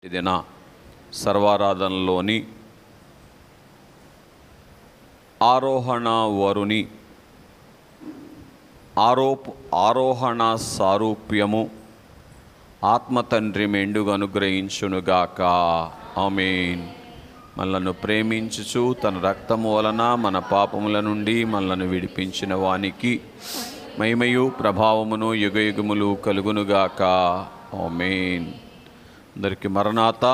ఇదిన సర్వారాధనలోని ఆరోహణ వరుని ఆరోహణ సారూప్యము ఆత్మతండ్రి మెండుగా అనుగ్రహించునుగాక. ఆమేన్. మనలను ప్రేమించుచు తన రక్తము వలన మన పాపముల నుండి మనలను విడిపించిన వానికి మహిమయు ప్రభావమును యుగయుగములు కలుగునుగాక. ఆమేన్. అందరికీ మరణాత.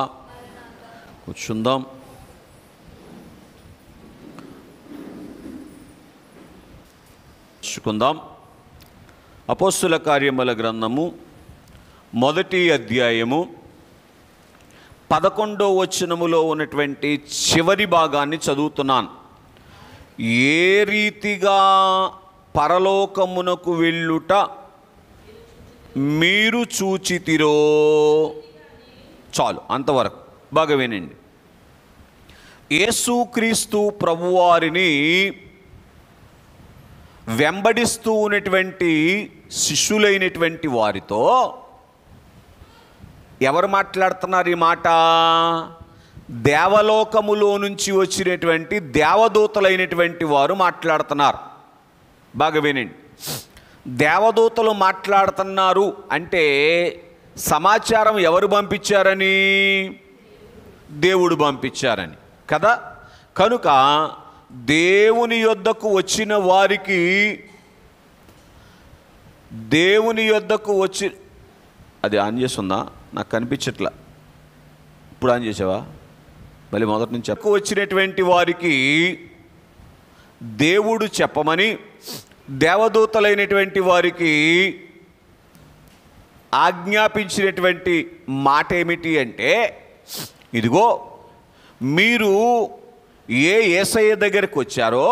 కూర్చుందాం. చూసుకుందాం. అపోస్తుల కార్యముల గ్రంథము 1వ అధ్యాయము 11వ వచనములో ఉన్నటువంటి చివరి భాగాన్ని చదువుతున్నాను. ఏ రీతిగా పరలోకమునకు వెళ్ళుట మీరు చూచితిరో. చాలు, అంతవరకు బాగా వినండి. యేసుక్రీస్తు ప్రభువారిని వెంబడిస్తూ ఉన్నటువంటి శిష్యులైనటువంటి వారితో ఎవరు మాట్లాడుతున్నారు ఈ మాట? దేవలోకములో నుంచి వచ్చినటువంటి దేవదూతలైనటువంటి వారు మాట్లాడుతున్నారు. బాగా వినండి. దేవదూతలు మాట్లాడుతున్నారు అంటే సమాచారం ఎవరు పంపించారని? దేవుడు పంపించారని కదా. కనుక దేవుని యొద్దకు వచ్చిన వారికి, దేవుని యొద్దకు వచ్చి, అది ఆన్ చేస్తుందా? నాకు కనిపించట్లా. ఇప్పుడు ఆన్ చేసావా? మళ్ళీ మొదటి నుంచి వచ్చినటువంటి వారికి దేవుడు చెప్పమని దేవదూతలైనటువంటి వారికి ఆజ్ఞాపించినటువంటి మాట ఏమిటి అంటే, ఇదిగో మీరు ఏ యేసయ్య దగ్గరికి వచ్చారో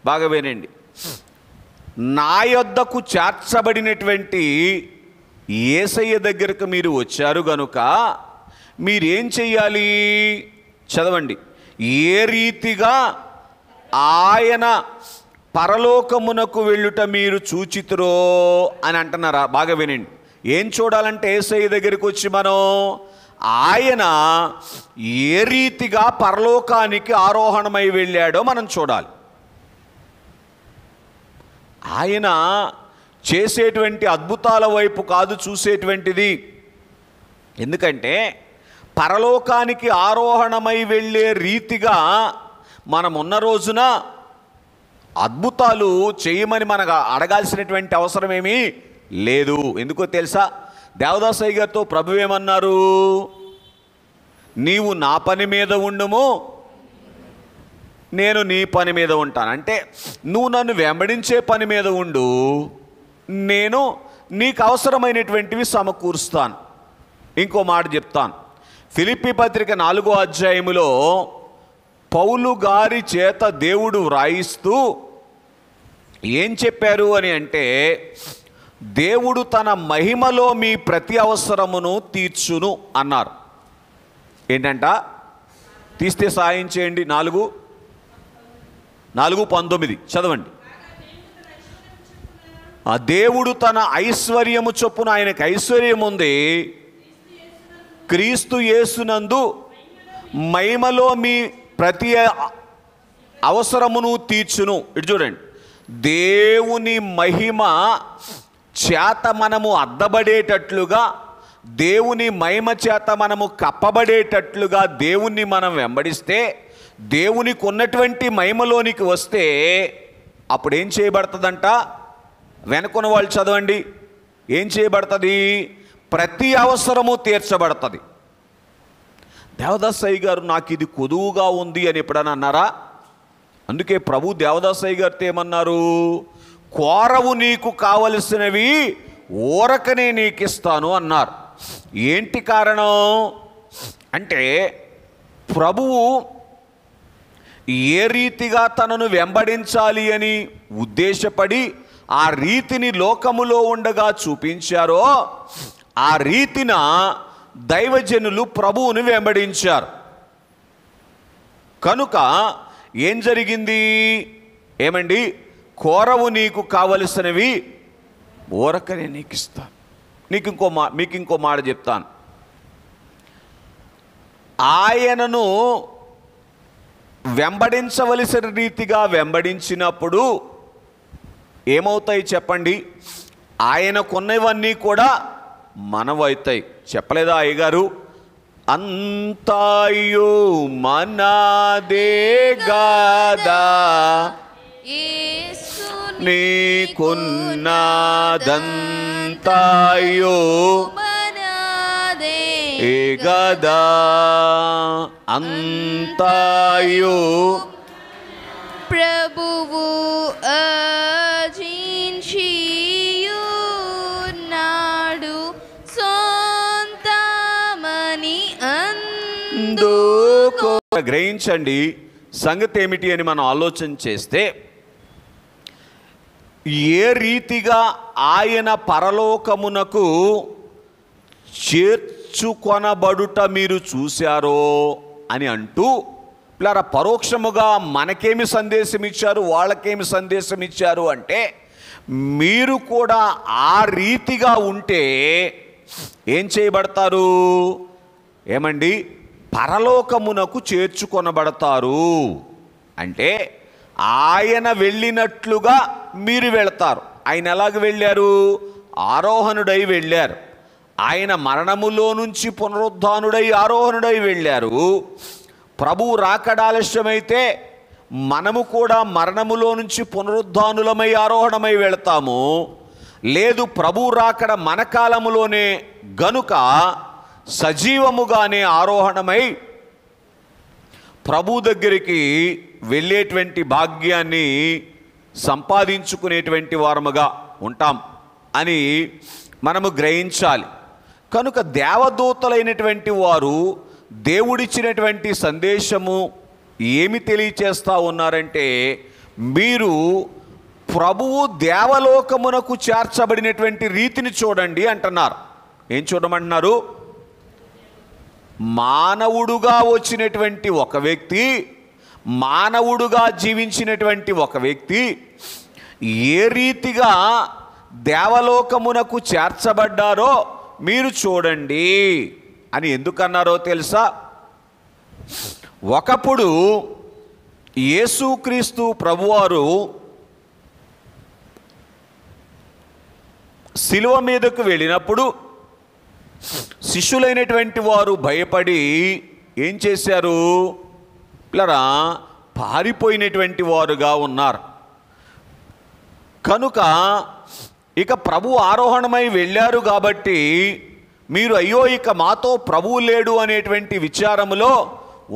బాగా వినండి. నా యొద్దకు చేర్చబడినటువంటి యేసయ్య దగ్గరకు మీరు వచ్చారు గనుక మీరేం చెయ్యాలి? చదవండి. ఏ రీతిగా ఆయన పరలోకమునకు వెళ్ళుట మీరు చూచితురో అని అంటున్నారా? బాగా వినండి. ఏం చూడాలంటే యేసయ్య దగ్గరికి వచ్చి మనం ఆయన ఏ రీతిగా పరలోకానికి ఆరోహణమై వెళ్ళాడో మనం చూడాలి. ఆయన చేసేటువంటి అద్భుతాల వైపు కాదు చూసేటువంటిది. ఎందుకంటే పరలోకానికి ఆరోహణమై వెళ్ళే రీతిగా మనం ఉన్న రోజున అద్భుతాలు చేయమని మనకు అడగాల్సినటువంటి అవసరం ఏమీ లేదు. ఎందుకో తెలుసా? దేవదాసయ్య గారితో ప్రభు ఏమన్నారు? నీవు నా పని మీద ఉండుము, నేను నీ పని మీద ఉంటాను. అంటే నువ్వు నన్ను వెంబడించే పని మీద ఉండు, నేను నీకు అవసరమైనటువంటివి సమకూరుస్తాను. ఇంకో మాట చెప్తాను. ఫిలిప్పీ పత్రిక 4వ అధ్యాయములో పౌలు గారి చేత దేవుడు వ్రాయిస్తూ ఏం చెప్పారు అని అంటే, దేవుడు తన మహిమలో మీ ప్రతి అవసరమును తీర్చును అన్నారు. ఏంటంట? తీస్తే సాయం చేయండి. 4:19 చదవండి. ఆ దేవుడు తన ఐశ్వర్యము చొప్పున, ఆయనకు ఐశ్వర్యం ఉంది, క్రీస్తు యేసునందు మహిమలో మీ ప్రతి అవసరమును తీర్చును. ఇటు చూడండి. దేవుని మహిమ చేత మనము అద్దబడేటట్లుగా, దేవుని మహిమ చేత మనము కప్పబడేటట్లుగా దేవుణ్ణి మనం వెంబడిస్తే, దేవునికి ఉన్నటువంటి మహిమలోనికి వస్తే అప్పుడు ఏం చేయబడుతుందంట? వెనుకున్న వాళ్ళు చదవండి. ఏం చేయబడుతుంది? ప్రతి అవసరము తీర్చబడుతుంది. దేవదాసయ్య గారు నాకు ఇది కొదువుగా ఉంది అని ఎప్పుడన్నా అన్నారా? అందుకే ప్రభు దేవదాసయ్య గారితో ఏమన్నారు? కోరవు నీకు కావలసినవి ఊరకనే నీకు ఇస్తాను అన్నారు. ఏంటి కారణం అంటే, ప్రభువు ఏ రీతిగా తనను వెంబడించాలి అని ఉద్దేశపడి ఆ రీతిని లోకములో ఉండగా చూపించారో ఆ రీతిన దైవజనులు ప్రభువుని వెంబడించారు. కనుక ఏం జరిగింది? ఏమండి? కోరవు నీకు కావలసినవి ఊరకనే నీకు ఇస్తాను. మీకు ఇంకో మాట చెప్తాను. ఆయనను వెంబడించవలసిన రీతిగా వెంబడించినప్పుడు ఏమవుతాయి చెప్పండి? ఆయనకున్నవన్నీ కూడా మనవైతాయి. చెప్పలేదా అయ్యగారు? అంతాయు మనదే గాదా నీకున్నదంతాయు గదా, అంతాయు ప్రభువు అజించియున్నాడు సొంతమని అందుకో. గ్రహించండి, సంగతి ఏమిటి అని మనం ఆలోచన చేస్తే, ఏ రీతిగా ఆయన పరలోకమునకు చేర్చుకొనబడుట మీరు చూశారో అని అంటూ ఇలా పరోక్షముగా మనకేమి సందేశం ఇచ్చారు, వాళ్ళకేమి సందేశం ఇచ్చారు అంటే, మీరు కూడా ఆ రీతిగా ఉంటే ఏం చేయబడతారు? ఏమండి? పరలోకమునకు చేర్చుకొనబడతారు. అంటే ఆయన వెళ్ళినట్లుగా మీరు వెళతారు. ఆయన ఎలాగ వెళ్ళారు? ఆరోహణుడై వెళ్ళారు. ఆయన మరణములో నుంచి పునరుద్ధానుడై ఆరోహణుడై వెళ్ళారు. ప్రభువు రాకడాలస్యమైతే మనము కూడా మరణములో నుంచి పునరుద్ధానులమై ఆరోహణమై వెళతాము. లేదు, ప్రభువు రాకడ మన కాలములోనే గనుక సజీవముగానే ఆరోహణమై ప్రభు దగ్గరికి వెళ్ళేటువంటి భాగ్యాన్ని సంపాదించుకునేటువంటి వారముగా ఉంటాం అని మనము గ్రహించాలి. కనుక దేవదూతలైనటువంటి వారు దేవుడిచ్చినటువంటి సందేశము ఏమి తెలియచేస్తూ ఉన్నారంటే, మీరు ప్రభువు దేవలోకమునకు చేర్చబడినటువంటి రీతిని చూడండి అంటున్నారు. ఏం చూడమంటున్నారు? మానవుడుగా వచ్చినటువంటి ఒక వ్యక్తి, మానవుడుగా జీవించినటువంటి ఒక వ్యక్తి ఏ రీతిగా దేవలోకమునకు చేర్చబడ్డారో మీరు చూడండి అని ఎందుకన్నారో తెలుసా? ఒకప్పుడు యేసుక్రీస్తు ప్రభువారు శిలువ మీదకు వెళ్ళినప్పుడు శిష్యులైనటువంటి వారు భయపడి ఏం చేశారు? పిల్లరా, పారిపోయినటువంటి వారుగా ఉన్నారు. కనుక ఇక ప్రభు ఆరోహణమై వెళ్ళారు కాబట్టి మీరు అయ్యో ఇక మాతో ప్రభువు లేడు అనేటువంటి విచారములో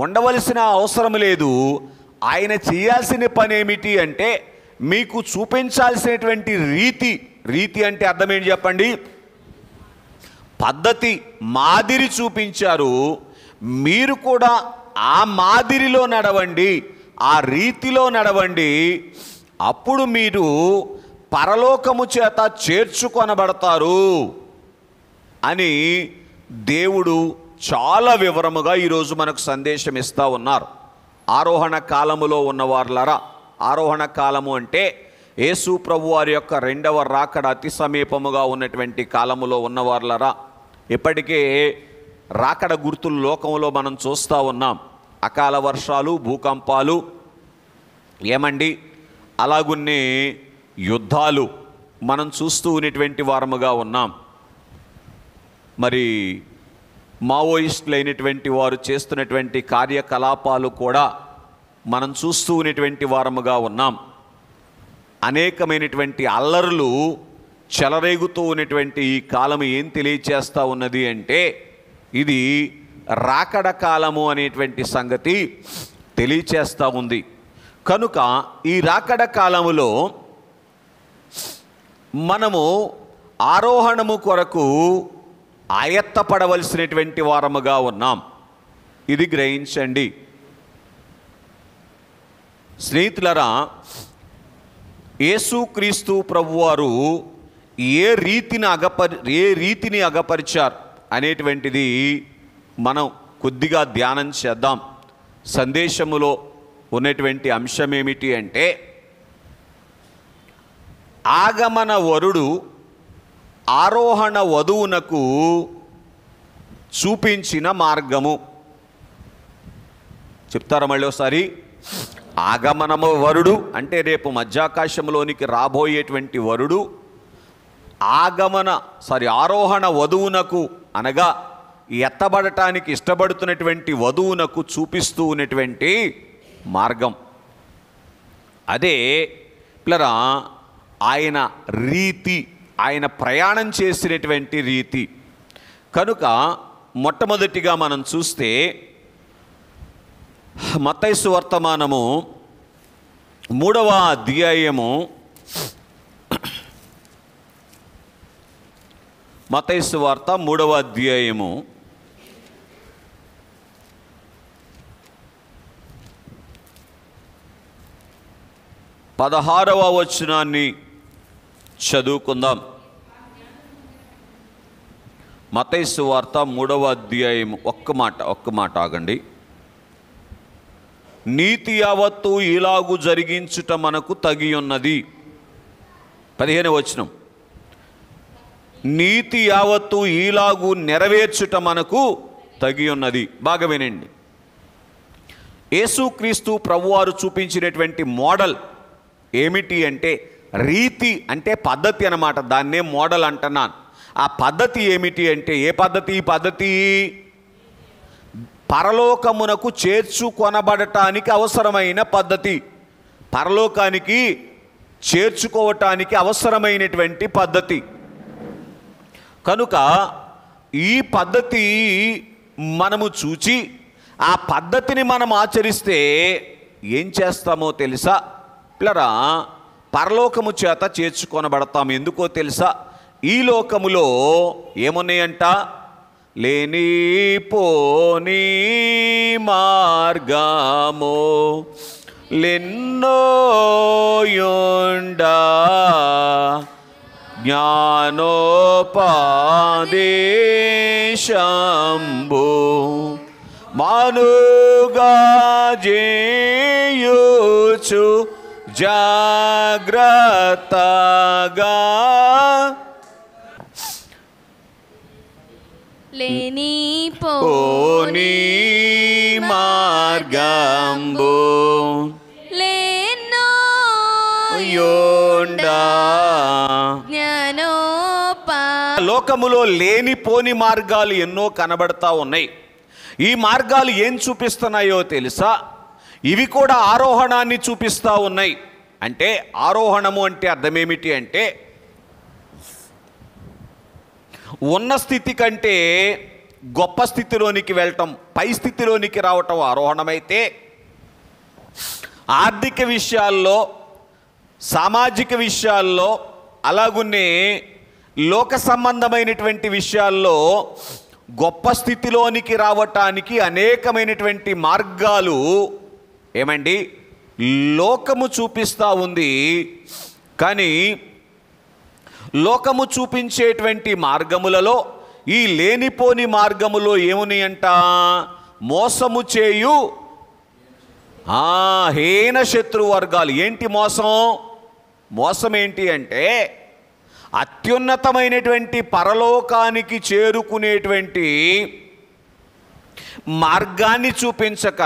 ఉండవలసిన అవసరం లేదు. ఆయన చేయాల్సిన పని ఏమిటి అంటే, మీకు చూపించాల్సినటువంటి రీతి అంటే అర్థం ఏంటి చెప్పండి? పద్ధతి, మాదిరి చూపించారు. మీరు కూడా ఆ మాదిరిలో నడవండి, ఆ రీతిలో నడవండి. అప్పుడు మీరు పరలోకము చేత చేర్చుకొనబడతారు అని దేవుడు చాలా వివరముగా ఈరోజు మనకు సందేశం ఇస్తూ ఉన్నారు. ఆరోహణ కాలములో ఉన్నవారులారా, ఆరోహణ కాలము అంటే యేసు ప్రభు వారి యొక్క రెండవ రాకడ అతి సమీపముగా ఉన్నటువంటి కాలములో ఉన్నవారులారా, ఇప్పటికే రాకడ గుర్తులు లోకంలో మనం చూస్తూ ఉన్నాం. అకాల వర్షాలు, భూకంపాలు, ఏమండి అలాగున్నే యుద్ధాలు మనం చూస్తూ ఉన్నటువంటి వారముగా ఉన్నాం. మరి మావోయిస్టులు అయినటువంటి వారు చేస్తున్నటువంటి కార్యకలాపాలు కూడా మనం చూస్తూ ఉన్నటువంటి వారముగా ఉన్నాం. అనేకమైనటువంటి అల్లర్లు చెలరేగుతూ ఉన్నటువంటి ఈ కాలం ఏం తెలియచేస్తూ ఉన్నది అంటే, ఇది రాకడ కాలము అనేటువంటి సంగతి తెలియచేస్తూ ఉంది. కనుక ఈ రాకడ కాలములో మనము ఆరోహణము కొరకు ఆయత్తపడవలసినటువంటి వారముగా ఉన్నాం. ఇది గ్రహించండి స్నేహితులరా. యేసుక్రీస్తు ప్రభువారు ఏ రీతిని అగపరిచారు అనేటువంటిది మనం కొద్దిగా ధ్యానం చేద్దాం. సందేశములో ఉన్నటువంటి అంశం ఏమిటి అంటే, ఆగమన వరుడు ఆరోహణ వధువునకు చూపించిన మార్గము. చెప్తారా మళ్ళీ ఒకసారి? ఆగమనము వరుడు అంటే రేపు మధ్యాకాశంలోనికి రాబోయేటువంటి వరుడు ఆరోహణ వధువునకు అనగా ఎత్తబడటానికి ఇష్టపడుతున్నటువంటి వధువునకు చూపిస్తూ ఉన్నటువంటి మార్గం. అదే పిల్లరా ఆయన రీతి, ఆయన ప్రయాణం చేసినటువంటి రీతి. కనుక మొట్టమొదటిగా మనం చూస్తే మత్తయి సువార్తమానము 3వ అధ్యాయము, మత్తయి సువార్త 3వ అధ్యాయము 16వ వచనాన్ని చదువుకుందాం. మత్తయి సువార్త 3వ అధ్యాయం ఒక్క మాట ఆగండి. నీతి యావత్తు ఇలాగు జరిగించుట మనకు తగి ఉన్నది. 15వ వచనం, నీతి యావత్తు ఇలాగు నెరవేర్చుట మనకు తగి ఉన్నది. బాగా వినండి. యేసుక్రీస్తు ప్రభువారు చూపించినటువంటి మోడల్ ఏమిటి అంటే రీతి, అంటే పద్ధతి అన్నమాట. దాన్నే మోడల్ అంటున్నాను. ఆ పద్ధతి ఏమిటి అంటే ఏ పద్ధతి? ఈ పద్ధతి పరలోకమునకు చేర్చుకొనబడటానికి అవసరమైన పద్ధతి, పరలోకానికి చేర్చుకోవటానికి అవసరమైనటువంటి పద్ధతి. కనుక ఈ పద్ధతి మనము చూచి ఆ పద్ధతిని మనం ఆచరిస్తే ఏం చేస్తామో తెలుసా పిల్లరా? పరలోకము చేత చేర్చుకొనబడతాం. ఎందుకో తెలుసా? ఈ లోకములో ఏమున్నాయంట? లేనిపోని మార్గము లెన్నోయుండా జ్ఞానోపదేశంబు మానుగా చేయుచు జాగ్రత్తగా లేనిపోని మార్గంబు లెన్నోయుండా లోకములో లేనిపోని మార్గాలు ఎన్నో కనబడతా ఉన్నాయి. ఈ మార్గాలు ఏం చూపిస్తున్నాయో తెలుసా? ఇవి కూడా ఆరోహణాన్ని చూపిస్తూ ఉన్నాయి. అంటే ఆరోహణము అంటే అర్థమేమిటి అంటే ఉన్న స్థితి కంటే గొప్ప స్థితిలోనికి వెళ్ళటం, పై స్థితిలోనికి రావటం ఆరోహణమైతే, ఆర్థిక విషయాల్లో, సామాజిక విషయాల్లో, అలాగునే లోక సంబంధమైనటువంటి విషయాల్లో గొప్ప స్థితిలోనికి రావటానికి అనేకమైనటువంటి మార్గాలు ఏమండి లోకము చూపిస్తూ ఉంది. కానీ లోకము చూపించేటువంటి మార్గములలో ఈ లేనిపోని మార్గములో ఏమున్నాయంట? మోసము చేయు హీన శత్రు వర్గాలు. ఏంటి మోసం? మోసం ఏంటి అంటే అత్యున్నతమైనటువంటి పరలోకానికి చేరుకునేటువంటి మార్గాన్ని చూపించక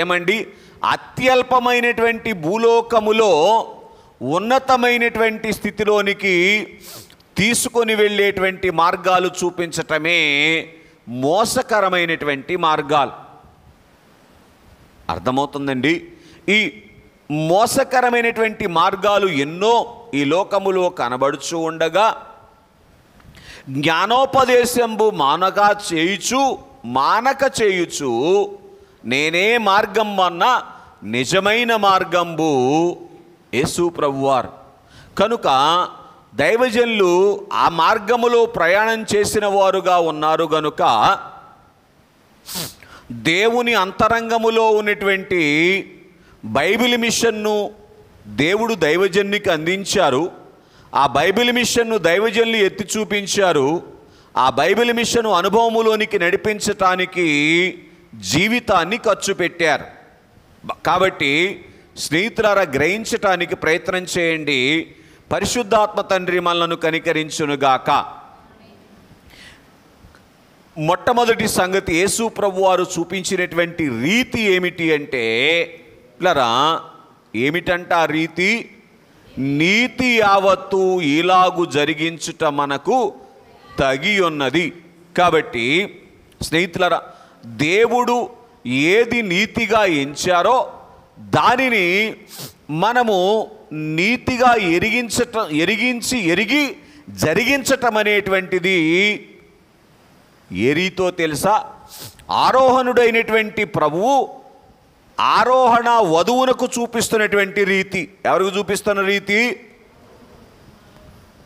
ఏమండి అత్యల్పమైనటువంటి భూలోకములో ఉన్నతమైనటువంటి స్థితిలోనికి తీసుకొని వెళ్ళేటువంటి మార్గాలు చూపించటమే మోసకరమైనటువంటి మార్గాలు. అర్థమవుతుందండి? ఈ మోసకరమైనటువంటి మార్గాలు ఎన్నో ఈ లోకములో కనబడుచు ఉండగా జ్ఞానోపదేశంబు మానక చేయుచు నేనే మార్గం అన్న నిజమైన మార్గంబు యేసు ప్రభువారు. కనుక దైవజనులు ఆ మార్గములో ప్రయాణం చేసిన వారుగా ఉన్నారు. గనుక దేవుని అంతరంగములో ఉన్నటువంటి బైబిల్ మిషన్ను దేవుడు దైవజనునికి అందించారు. ఆ బైబిల్ మిషన్ను దైవజనులు ఎత్తి చూపించారు. ఆ బైబిల్ మిషన్ అనుభవములోనికి నడిపించటానికి జీవితాన్ని ఖర్చు పెట్టారు. కాబట్టి స్నేహితులారా, గ్రహించటానికి ప్రయత్నం చేయండి. పరిశుద్ధాత్మ తండ్రి మనలను కనికరించునుగాక. మొట్టమొదటి సంగతి యేసు ప్రభు వారు చూపించినటువంటి రీతి ఏమిటి అంటే పిల్లరా, ఏమిటంట ఆ రీతి? నీతి యావత్తు ఇలాగు జరిగించుట మనకు తగి ఉన్నది. కాబట్టి స్నేహితులరా, దేవుడు ఏది నీతిగా ఎంచారో దానిని మనము నీతిగా ఎరిగి జరిగించటం అనేటువంటిది ఏ రీతో తెలుసా? ఆరోహణుడైనటువంటి ప్రభువు ఆరోహణ వధువునకు చూపిస్తున్నటువంటి రీతి. ఎవరికి చూపిస్తున్న రీతి?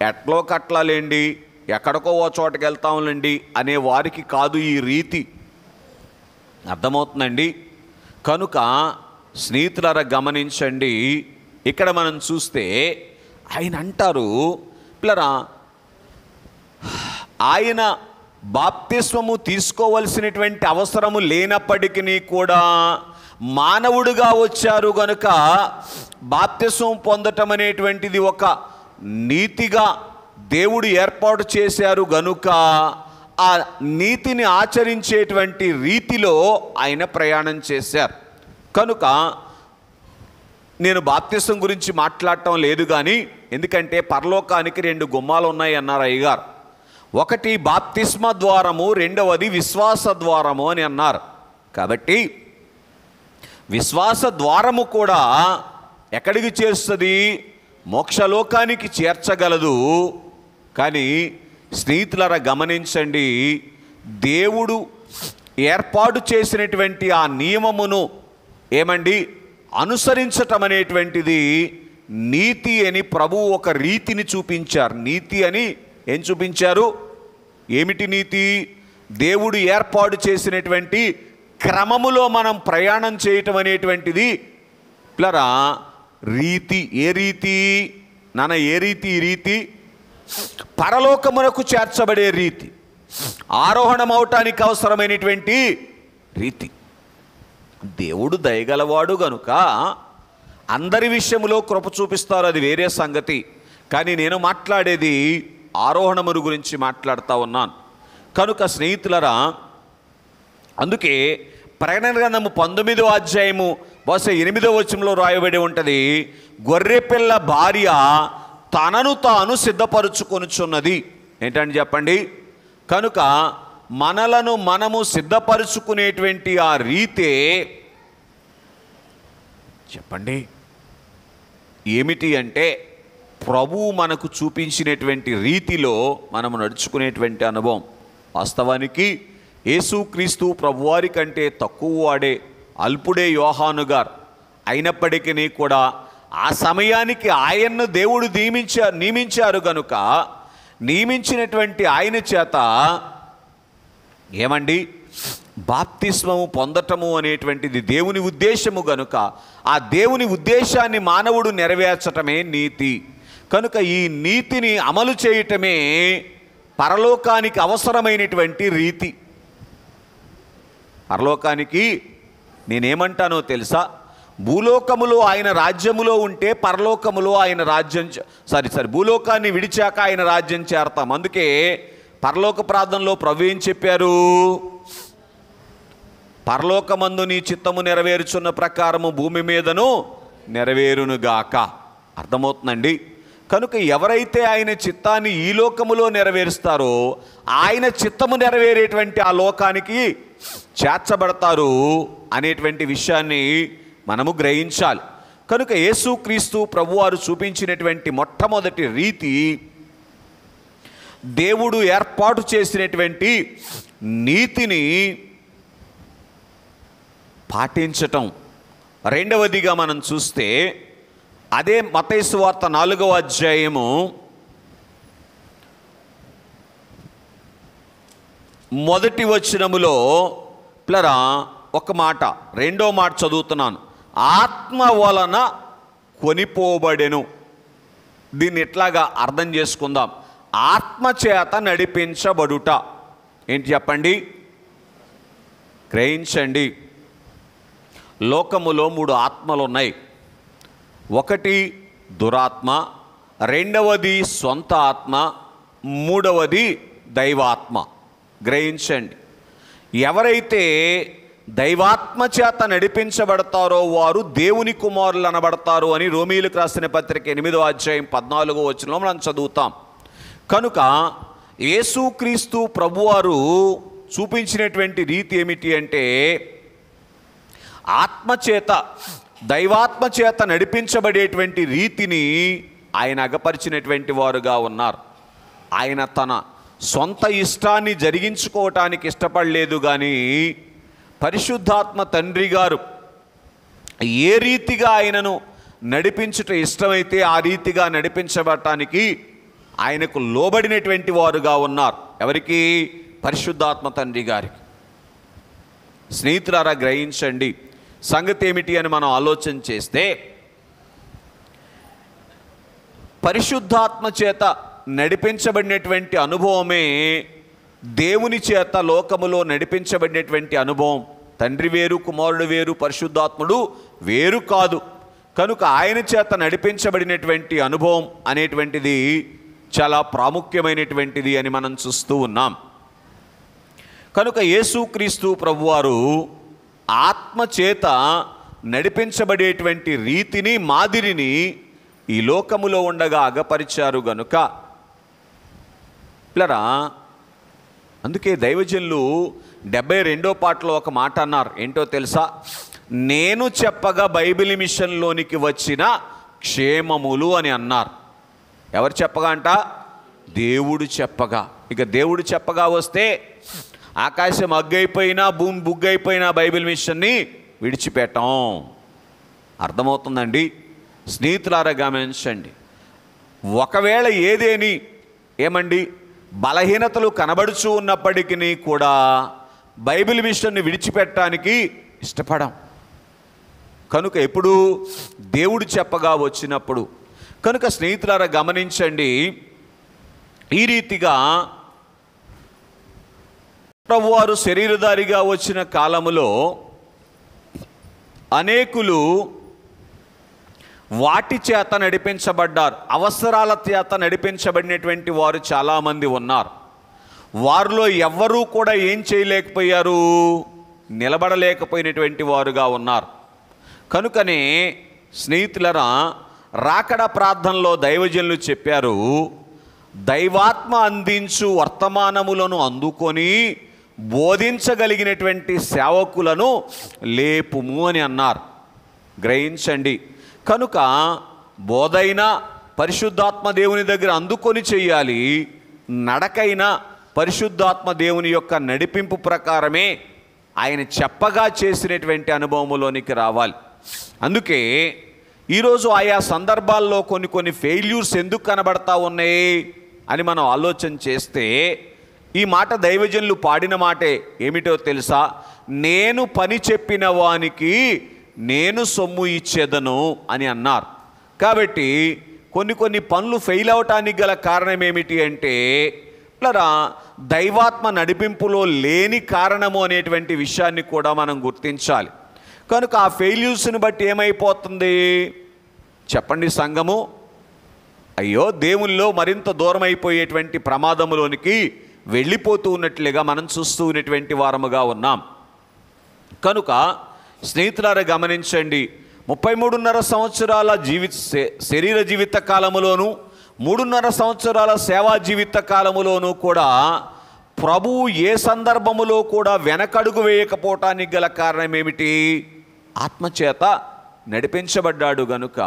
ఎట్లో కట్లాలేండి, ఎక్కడికో ఓ చోటకి వెళ్తాంలేండి అనే వారికి కాదు ఈ రీతి. అర్థమవుతుందండి? కనుక స్నేహితులారా గమనించండి, ఇక్కడ మనం చూస్తే ఆయన అంటారు పిల్లరా, ఆయన బాప్తిస్మము తీసుకోవలసినటువంటి అవసరము లేనప్పటికీ కూడా మానవుడిగా వచ్చారు గనుక బాప్తిస్మం పొందటం అనేటువంటిది ఒక నీతిగా దేవుడు ఏర్పాటు చేశారు గనుక ఆ నీతిని ఆచరించేటువంటి రీతిలో ఆయన ప్రయాణం చేశారు. కనుక నేను బాప్తిస్మం గురించి మాట్లాడటం లేదు కానీ, ఎందుకంటే పరలోకానికి 2 గుమ్మాలు ఉన్నాయి అన్నారు అయ్యగారు. ఒకటి బాప్తిస్మ ద్వారము, రెండవది విశ్వాస ద్వారము అని అన్నారు. కాబట్టి విశ్వాస ద్వారము కూడా ఎక్కడికి చేస్తుంది? మోక్షలోకానికి చేర్చగలదు. కానీ స్నేహితులారా గమనించండి, దేవుడు ఏర్పాటు చేసినటువంటి ఆ నియమమును ఏమండి అనుసరించటం అనేటువంటిది నీతి అని ప్రభువు ఒక రీతిని చూపించారు. నీతి అని ఏం చూపించారు? ఏమిటి నీతి? దేవుడు ఏర్పాటు చేసినటువంటి క్రమములో మనం ప్రయాణం చేయటం అనేటువంటిది ప్లరా రీతి. ఏ రీతి నాన్న? ఏ రీతి? ఈ రీతి పరలోకమునకు చేర్చబడే రీతి, ఆరోహణమవటానికి అవసరమైనటువంటి రీతి. దేవుడు దయగలవాడు గనుక అందరి విషయంలో కృప చూపిస్తారు, అది వేరే సంగతి. కానీ నేను మాట్లాడేది ఆరోహణమును గురించి మాట్లాడుతూ ఉన్నాను. కనుక స్నేహితులరా, అందుకే ప్రకటన గ్రంథము 19వ అధ్యాయము బహుశా 8వ వచనంలో రాయబడి ఉంటుంది, గొర్రెపిల్ల భార్య తనను తాను సిద్ధపరుచుకొనుచున్నది. ఏంటంటే చెప్పండి. కనుక మనలను మనము సిద్ధపరుచుకునేటువంటి ఆ రీతే చెప్పండి ఏమిటి అంటే, ప్రభువు మనకు చూపించినటువంటి రీతిలో మనము నడుచుకునేటువంటి అనుభవం. వాస్తవానికి యేసుక్రీస్తు ప్రభువారి కంటే తక్కువ వాడే, అల్పుడే యోహాను గారు అయినప్పటికీ కూడా ఆ సమయానికి ఆయన్ను దేవుడు నియమించారు కనుక నియమించినటువంటి ఆయన చేత ఏమండి బాప్తిస్మము పొందటము అనేటువంటిది దేవుని ఉద్దేశము గనుక ఆ దేవుని ఉద్దేశాన్ని మానవుడు నెరవేర్చటమే నీతి. కనుక ఈ నీతిని అమలు చేయటమే పరలోకానికి అవసరమైనటువంటి రీతి. పరలోకానికి నేనేమంటానో తెలుసా? భూలోకములో ఆయన రాజ్యములో ఉంటే పరలోకములో ఆయన రాజ్యం భూలోకాన్ని విడిచాక ఆయన రాజ్యం చేరతాం. అందుకే పరలోక ప్రార్థనలో ప్రభు ఏం చెప్పారు? పరలోకమందు నీ చిత్తము నెరవేరుచున్న ప్రకారము భూమి మీదను నెరవేరునుగాక. అర్థమవుతుందండి? కనుక ఎవరైతే ఆయన చిత్తాన్ని ఈ లోకములో నెరవేరుస్తారో ఆయన చిత్తము నెరవేరేటువంటి ఆ లోకానికి చేర్చబడతారు అనేటువంటి విషయాన్ని మనము గ్రహించాలి. కనుక యేసుక్రీస్తు ప్రభువారు చూపించినటువంటి మొట్టమొదటి రీతి దేవుడు ఏర్పాటు చేసినటువంటి నీతిని పాటించటం. రెండవదిగా మనం చూస్తే అదే మత్తయి సువార్త 4వ అధ్యాయము 1వ వచనములో ప్లరా ఒక మాట, 2వ మాట చదువుతున్నాను. ఆత్మ వలన కొనిపోబడెను. దీన్ని ఎట్లాగా అర్థం చేసుకుందాం? ఆత్మ చేత నడిపించబడుట. ఏంటి చెప్పండి? గ్రహించండి. లోకములో 3 ఆత్మలు ఉన్నాయి. ఒకటి దురాత్మ, రెండవది సొంత ఆత్మ, మూడవది దైవాత్మ. గ్రహించండి. ఎవరైతే దైవాత్మ చేత నడిపించబడతారో వారు దేవుని కుమారులు అనబడతారు అని రోమీయులకు రాసిన పత్రిక 8వ అధ్యాయం 14వ వచనంలో మనం చదువుతాం. కనుక యేసుక్రీస్తు ప్రభువారు చూపించినటువంటి రీతి ఏమిటి అంటే ఆత్మచేత దైవాత్మ చేత నడిపించబడేటువంటి రీతిని ఆయన అగపరిచినటువంటి వారుగా ఉన్నారు. ఆయన తన సొంత ఇష్టాన్ని జరిగించుకోవటానికి ఇష్టపడలేదు, కానీ పరిశుద్ధాత్మ తండ్రి గారు ఏ రీతిగా ఆయనను నడిపించుట ఇష్టమైతే ఆ రీతిగా నడిపించబడటానికి ఆయనకు లోబడినటువంటి వారుగా ఉన్నారు. ఎవరికి? పరిశుద్ధాత్మ తండ్రి గారికి. స్నేహితులారా, గ్రహించండి, సంగతి ఏమిటి అని మనం ఆలోచన చేస్తే పరిశుద్ధాత్మ చేత నడిపించబడినటువంటి అనుభవమే దేవుని చేత లోకములో నడిపించబడినటువంటి అనుభవం. తండ్రి వేరు, కుమారుడు వేరు, పరిశుద్ధాత్ముడు వేరు కాదు. కనుక ఆయన చేత నడిపించబడినటువంటి అనుభవం అనేటువంటిది చాలా ప్రాముఖ్యమైనటువంటిది అని మనం చూస్తూ ఉన్నాం. కనుక యేసుక్రీస్తు ప్రభువారు ఆత్మ చేత నడిపించబడేటువంటి రీతిని, మాదిరిని ఈ లోకములో ఉండగా అగపరిచారు గనుక పిల్లరా, అందుకే దైవజనులు 72వ పాటలో ఒక మాట అన్నారు. ఏంటో తెలుసా? నేను చెప్పగా బైబిల్ మిషన్లోనికి వచ్చిన క్షేమములు అని అన్నారు. ఎవరు చెప్పగా అంట? దేవుడు చెప్పగా. ఇక దేవుడు చెప్పగా వస్తే ఆకాశం అగ్గైపోయినా, భూమి బుగ్గైపోయినా బైబిల్ మిషన్ని విడిచిపెట్టాం. అర్థమవుతుందండి? స్నేహితులారా, గమనించండి, ఒకవేళ ఏదేని ఏమండి బలహీనతలు కనబడుచూ ఉన్నప్పటికీ కూడా బైబిల్ మిషన్ని విడిచిపెట్టడానికి ఇష్టపడం. కనుక ఎప్పుడు? దేవుడు చెప్పగా వచ్చినప్పుడు. కనుక స్నేహితులారా, గమనించండి, ఈ రీతిగా ప్రభువారు శరీరధారిగా వచ్చిన కాలములో అనేకులు వాటి చేత నడిపించబడ్డారు. అవసరాల చేత నడిపించబడినటువంటి వారు చాలామంది ఉన్నారు. వారిలో ఎవ్వరూ కూడా ఏం చేయలేకపోయారు, నిలబడలేకపోయినటువంటి వారుగా ఉన్నారు. కనుకనే స్నేహితులరా, రాకడ ప్రార్థనలో దైవజనులు చెప్పారు, దైవాత్మ అందించు వర్తమానములను అందుకొని బోధించగలిగినటువంటి సేవకులను లేపుము అని అన్నారు. గ్రహించండి, కనుక బోధైనా పరిశుద్ధాత్మ దేవుని దగ్గర అందుకొని చెయ్యాలి, నడకైనా పరిశుద్ధాత్మ దేవుని యొక్క నడిపింపు ప్రకారమే ఆయన చెప్పగా చేసినటువంటి అనుభవములోనికి రావాలి. అందుకే ఈరోజు ఆయా సందర్భాల్లో కొన్ని ఫెయిల్యూర్స్ ఎందుకు కనబడతా ఉన్నాయి అని మనం ఆలోచన చేస్తే, ఈ మాట దైవజనులు పాడిన మాటే ఏమిటో తెలుసా? నేను పని చెప్పిన వానికి నేను సొమ్ము ఇచ్చేదను అని అన్నారు. కాబట్టి కొన్ని పనులు ఫెయిల్ అవటానికి గల కారణం ఏమిటి అంటే దైవాత్మ నడిపింపులో లేని కారణము అనేటువంటి విషయాన్ని కూడా మనం గుర్తించాలి. కనుక ఆ ఫెయిల్యూర్స్ని బట్టి ఏమైపోతుంది చెప్పండి? సంఘము అయ్యో దేవునిలో మరింత దూరం అయిపోయేటువంటి ప్రమాదములోనికి వెళ్ళిపోతూ ఉన్నట్లుగా మనం చూస్తూ ఉన్నటువంటి వారముగా ఉన్నాం. కనుక స్నేహితులారా, గమనించండి, 33.5 సంవత్సరాల శరీర జీవిత కాలములోను 3.5 సంవత్సరాల సేవా జీవిత కాలములోనూ కూడా ప్రభువు ఏ సందర్భములో కూడా వెనకడుగు వేయకపోవటానికి గల కారణం ఏమిటి? ఆత్మచేత నడిపించబడ్డాడు గనుక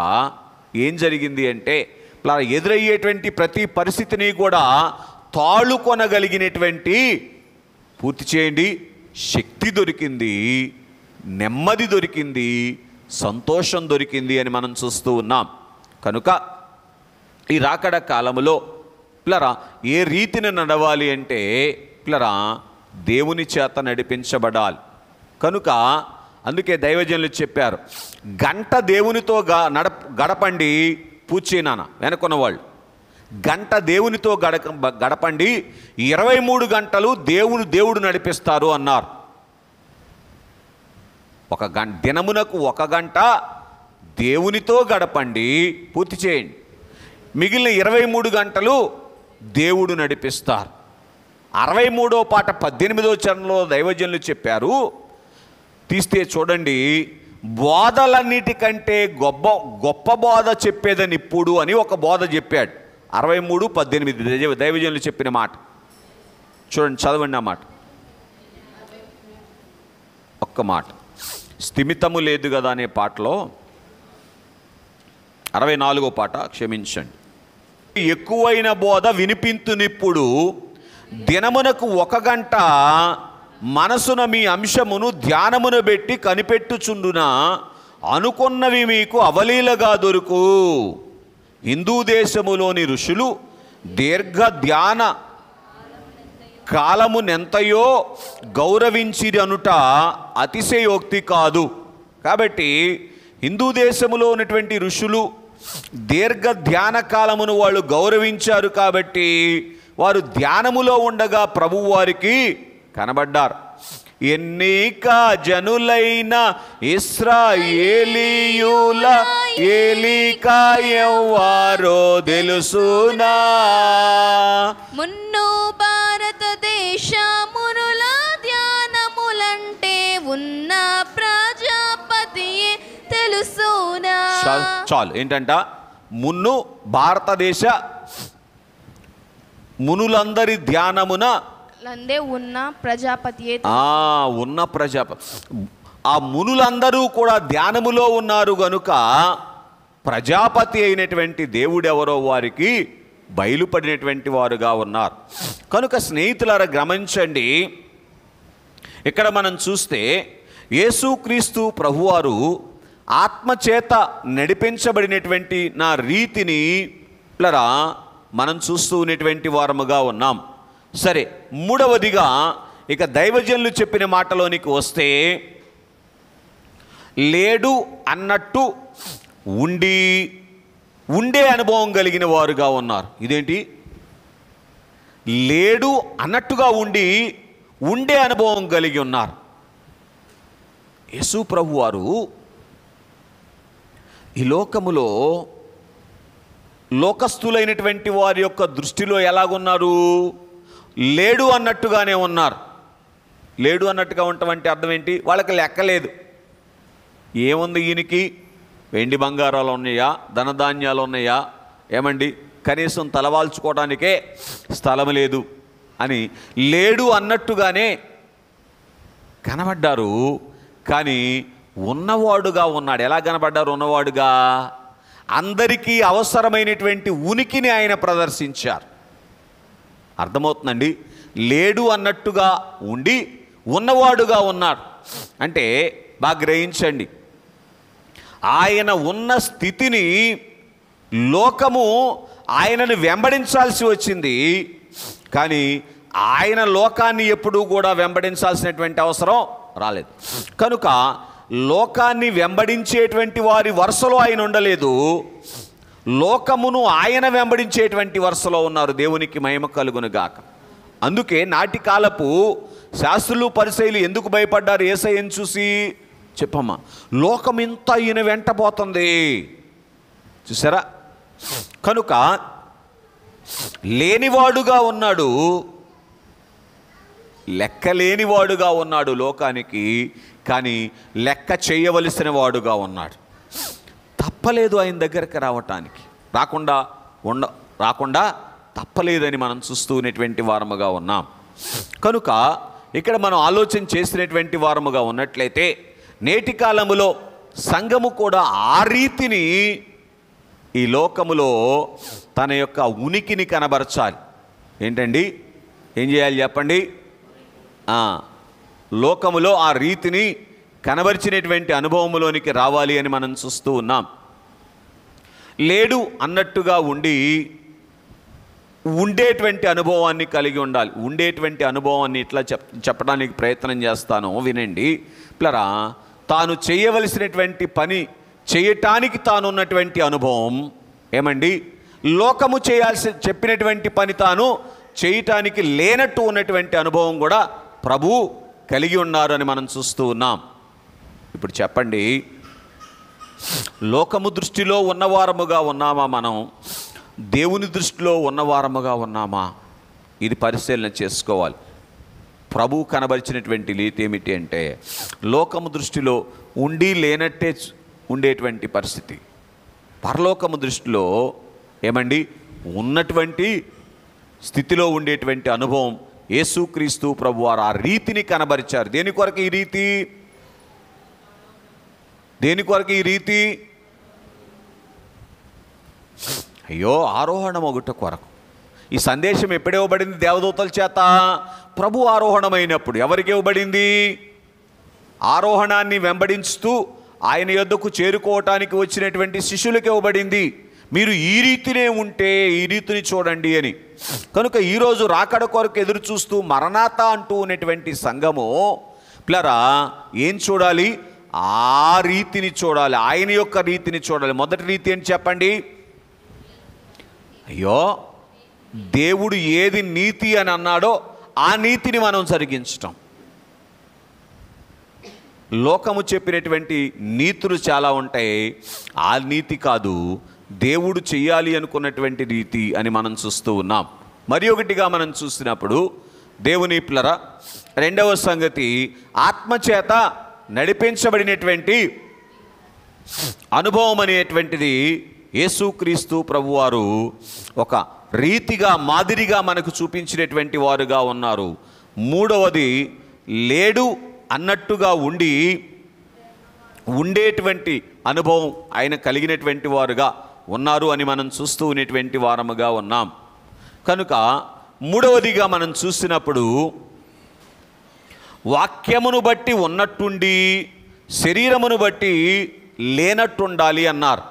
ఏం జరిగింది అంటే ఎదురయ్యేటువంటి ప్రతి పరిస్థితిని కూడా తాళుకొనగలిగినటువంటి, పూర్తి చేయండి, శక్తి దొరికింది, నెమ్మది దొరికింది, సంతోషం దొరికింది అని మనం చూస్తూ ఉన్నాం. కనుక ఈ రాకడ కాలములో ఏ రీతిని నడవాలి అంటే దేవుని చేత నడిపించబడాలి. కనుక అందుకే దైవజనులు చెప్పారు, గంట దేవునితో గడపండి, పూచేనాన వెనుకున్న వాళ్ళు గంట దేవునితో గడపండి, 23 గంటలు దేవుడు నడిపిస్తారు అన్నారు. దినమునకు 1 గంట దేవునితో గడపండి, పూర్తి చేయండి, మిగిలిన 23 గంటలు దేవుడు నడిపిస్తారు. 63వ పాట 18వ చరణంలో దైవజనులు చెప్పారు, తీస్తే చూడండి, బోధలన్నిటికంటే గొప్ప బోధ చెప్పేదని ఇప్పుడు అని ఒక బోధ చెప్పాడు. 63:18 దైవజనులు చెప్పిన మాట చూడండి, చదవండి ఆ మాట, ఒక్క మాట. స్థిమితము లేదు కదా అనే పాటలో 64వ పాట, క్షమించండి. ఎక్కువైన బోధ వినిపింతునిప్పుడు, దినమునకు 1 గంట మనసున మీ అంశమును ధ్యానమును పెట్టి కనిపెట్టుచుండున, అనుకున్నవి మీకు అవలీలగా దొరుకు. హిందూ దేశములోని ఋషులు దీర్ఘ ధ్యాన కాలమునెంతయో గౌరవించిరి అనుట అతిశయోక్తి కాదు. కాబట్టి హిందూ దేశములో ఉన్నటువంటి ఋషులు దీర్ఘ ధ్యాన కాలమును వాళ్ళు గౌరవించారు. కాబట్టి వారు ధ్యానములో ఉండగా ప్రభువు వారికి కనబడ్డారు. ఎన్నిక జనులైన ఇశ్రాయేలీయుల ఏలిక ఎవ్వారో తెలుసునా, మున్ను భారతదేశమునుల ధ్యానములంటే ఉన్న ప్రజాపతియే తెలుసునా. చాలు, ఏంటంట, మున్ను భారతదేశ మునులందరి ధ్యానమున ఉన్న ప్రజాపతియే, ఉన్న ప్రజాపతి. ఆ మునులందరూ కూడా ధ్యానములో ఉన్నారు గనుక ప్రజాపతి అయినటువంటి దేవుడెవరో వారికి బయలుపడినటువంటి వారుగా ఉన్నారు. కనుక స్నేహితులారా గమనించండి, ఇక్కడ మనం చూస్తే యేసుక్రీస్తు ప్రభువారు ఆత్మచేత నడిపించబడినటువంటి నా రీతిని మనం చూస్తూ ఉన్నటువంటి వారముగా ఉన్నాం. సరే, మూడవదిగా ఇక దైవజనులు చెప్పిన మాటలోనికి వస్తే, లేడు అన్నట్టు ఉండే అనుభవం కలిగిన వారుగా ఉన్నారు. ఇదేంటి, లేడు అన్నట్టుగా ఉండే అనుభవం కలిగి ఉన్నారు. యేసు ప్రభువారు ఈ లోకములో లోకస్తులైనటువంటి వారి యొక్క దృష్టిలో ఎలాగున్నారు? లేడు అన్నట్టుగానే ఉన్నారు. లేడు అన్నట్టుగా ఉండటం అర్థం ఏంటి? వాళ్ళకి లెక్కలేదు. ఏముంది ఈయనకి? వెండి బంగారాలు ఉన్నాయా? ధనధాన్యాలు ఉన్నాయా? ఏమండి, కనీసం తలవాల్చుకోవడానికే స్థలం లేదు అని లేడు అన్నట్టుగానే కనబడ్డారు. కానీ ఉన్నవాడుగా ఉన్నాడు. ఎలా కనబడ్డారు? ఉన్నవాడుగా. అందరికీ అవసరమైనటువంటి ఉనికిని ఆయన ప్రదర్శించారు. అర్థమవుతుందండి? లేడు అన్నట్టుగా ఉన్నవాడుగా ఉన్నాడు అంటే బాగా గ్రహించండి. ఆయన ఉన్న స్థితిని లోకము ఆయనను వెంబడించాల్సి వచ్చింది. కానీ ఆయన లోకాన్ని ఎప్పుడూ కూడా వెంబడించాల్సినటువంటి అవసరం రాలేదు. కనుక లోకాన్ని వెంబడించేటువంటి వారి వరుసలో ఆయన ఉండలేదు. లోకమును ఆయన వెంబడించేటువంటి వరుసలో ఉన్నారు. దేవునికి మహిమ కలుగును గాక. అందుకే నాటి కాలపు శాస్త్రులు పరిసయ్యులు ఎందుకు భయపడ్డారు యేసయ్యను చూసి? చెప్పమ్మా. లోకం ఇంత ఈయన వెంటబోతుంది, చూసారా? కనుక లేనివాడుగా ఉన్నాడు, లెక్కలేనివాడుగా ఉన్నాడు లోకానికి. కానీ లెక్క చేయవలసిన వాడుగా ఉన్నాడు. తప్పలేదు ఆయన దగ్గరికి రావటానికి. రాకుండా తప్పలేదని మనం చూస్తున్నటువంటి వారముగా ఉన్నాం. కనుక ఇక్కడ మనం ఆలోచన చేసినటువంటి వారముగా ఉన్నట్లయితే నేటి కాలములో సంఘము కూడా ఆ రీతిని ఈ లోకములో తన యొక్క ఉనికిని కనబరచాలి. ఏంటండి, ఏం చేయాలి చెప్పండి? లోకములో ఆ రీతిని కనబరిచినటువంటి అనుభవములోనికి రావాలి అని మనం చూస్తూ ఉన్నాం. లేడు అన్నట్టుగా ఉండేటువంటి అనుభవాన్ని కలిగి ఉండాలి. ఉండేటువంటి అనుభవాన్ని ఇట్లా చెప్పడానికి ప్రయత్నం చేస్తాను, వినండి. తాను చేయవలసినటువంటి పని చేయటానికి తానున్నటువంటి అనుభవం. ఏమండి, లోకము చెప్పినటువంటి పని తాను చేయటానికి లేనట్టు ఉన్నటువంటి అనుభవం కూడా ప్రభువు కలిగి ఉన్నారు అని మనం చూస్తూ ఉన్నాం. ఇప్పుడు చెప్పండి, లోకము దృష్టిలో ఉన్నవారముగా ఉన్నామా? మనం దేవుని దృష్టిలో ఉన్నవారముగా ఉన్నామా? ఇది పరిశీలన చేసుకోవాలి. ప్రభువు కనబరిచినటువంటి రీతి ఏమిటి అంటే లోకము దృష్టిలో ఉండి లేనట్టే ఉండేటువంటి పరిస్థితి, పరలోకము దృష్టిలో ఏమండి ఉన్నటువంటి స్థితిలో ఉండేటువంటి అనుభవం యేసుక్రీస్తు ప్రభువారు ఆ రీతిని కనబరిచారు. దేని కొరకు ఈ రీతి? దేని కొరకు ఈ రీతి? అయ్యో, ఆరోహణం ఒకటి కొరకు. ఈ సందేశం ఎప్పుడు ఇవ్వబడింది? దేవదూతల చేత. ప్రభు ఆరోహణమైనప్పుడు ఎవరికి ఇవ్వబడింది? ఆరోహణాన్ని వెంబడిస్తూ ఆయన యొద్దకు చేరుకోవటానికి వచ్చినటువంటి శిష్యులకు ఇవ్వబడింది. మీరు ఈ రీతినే ఉంటే ఈ రీతిని చూడండి అని. కనుక ఈరోజు రాకడ కొరకు ఎదురు చూస్తూ మరణాత అంటూ ఉన్నటువంటి సంఘము ప్లరా ఏం చూడాలి? ఆ రీతిని చూడాలి, ఆయన యొక్క రీతిని చూడాలి. మొదటి రీతి ఏంటి చెప్పండి? అయ్యో, దేవుడు ఏది నీతి అని అన్నాడో ఆ నీతిని మనం జరిగించటం. లోకము చెప్పినటువంటి నీతులు చాలా ఉంటాయి, ఆ నీతి కాదు, దేవుడు చెయ్యాలి అనుకున్నటువంటి రీతి అని మనం చూస్తూ ఉన్నాం. మరి ఒకటిగా మనం చూసినప్పుడు దేవుని పిల్లరా, రెండవ సంగతి ఆత్మచేత నడిపించబడినటువంటి అనుభవం అనేటువంటిది యేసుక్రీస్తు ప్రభువారు ఒక రీతిగా మాదిరిగా మనకు చూపించినటువంటి వారుగా ఉన్నారు. మూడవది లేడు అన్నట్టుగా ఉండేటువంటి అనుభవం ఆయన కలిగినటువంటి వారుగా ఉన్నారు అని మనం చూస్తూ ఉన్నటువంటి వారముగా ఉన్నాం. కనుక మూడవదిగా మనం చూసినప్పుడు వాక్యమును బట్టి ఉన్నట్టుండి శరీరమును బట్టి లేనట్టుండాలి అన్నారు.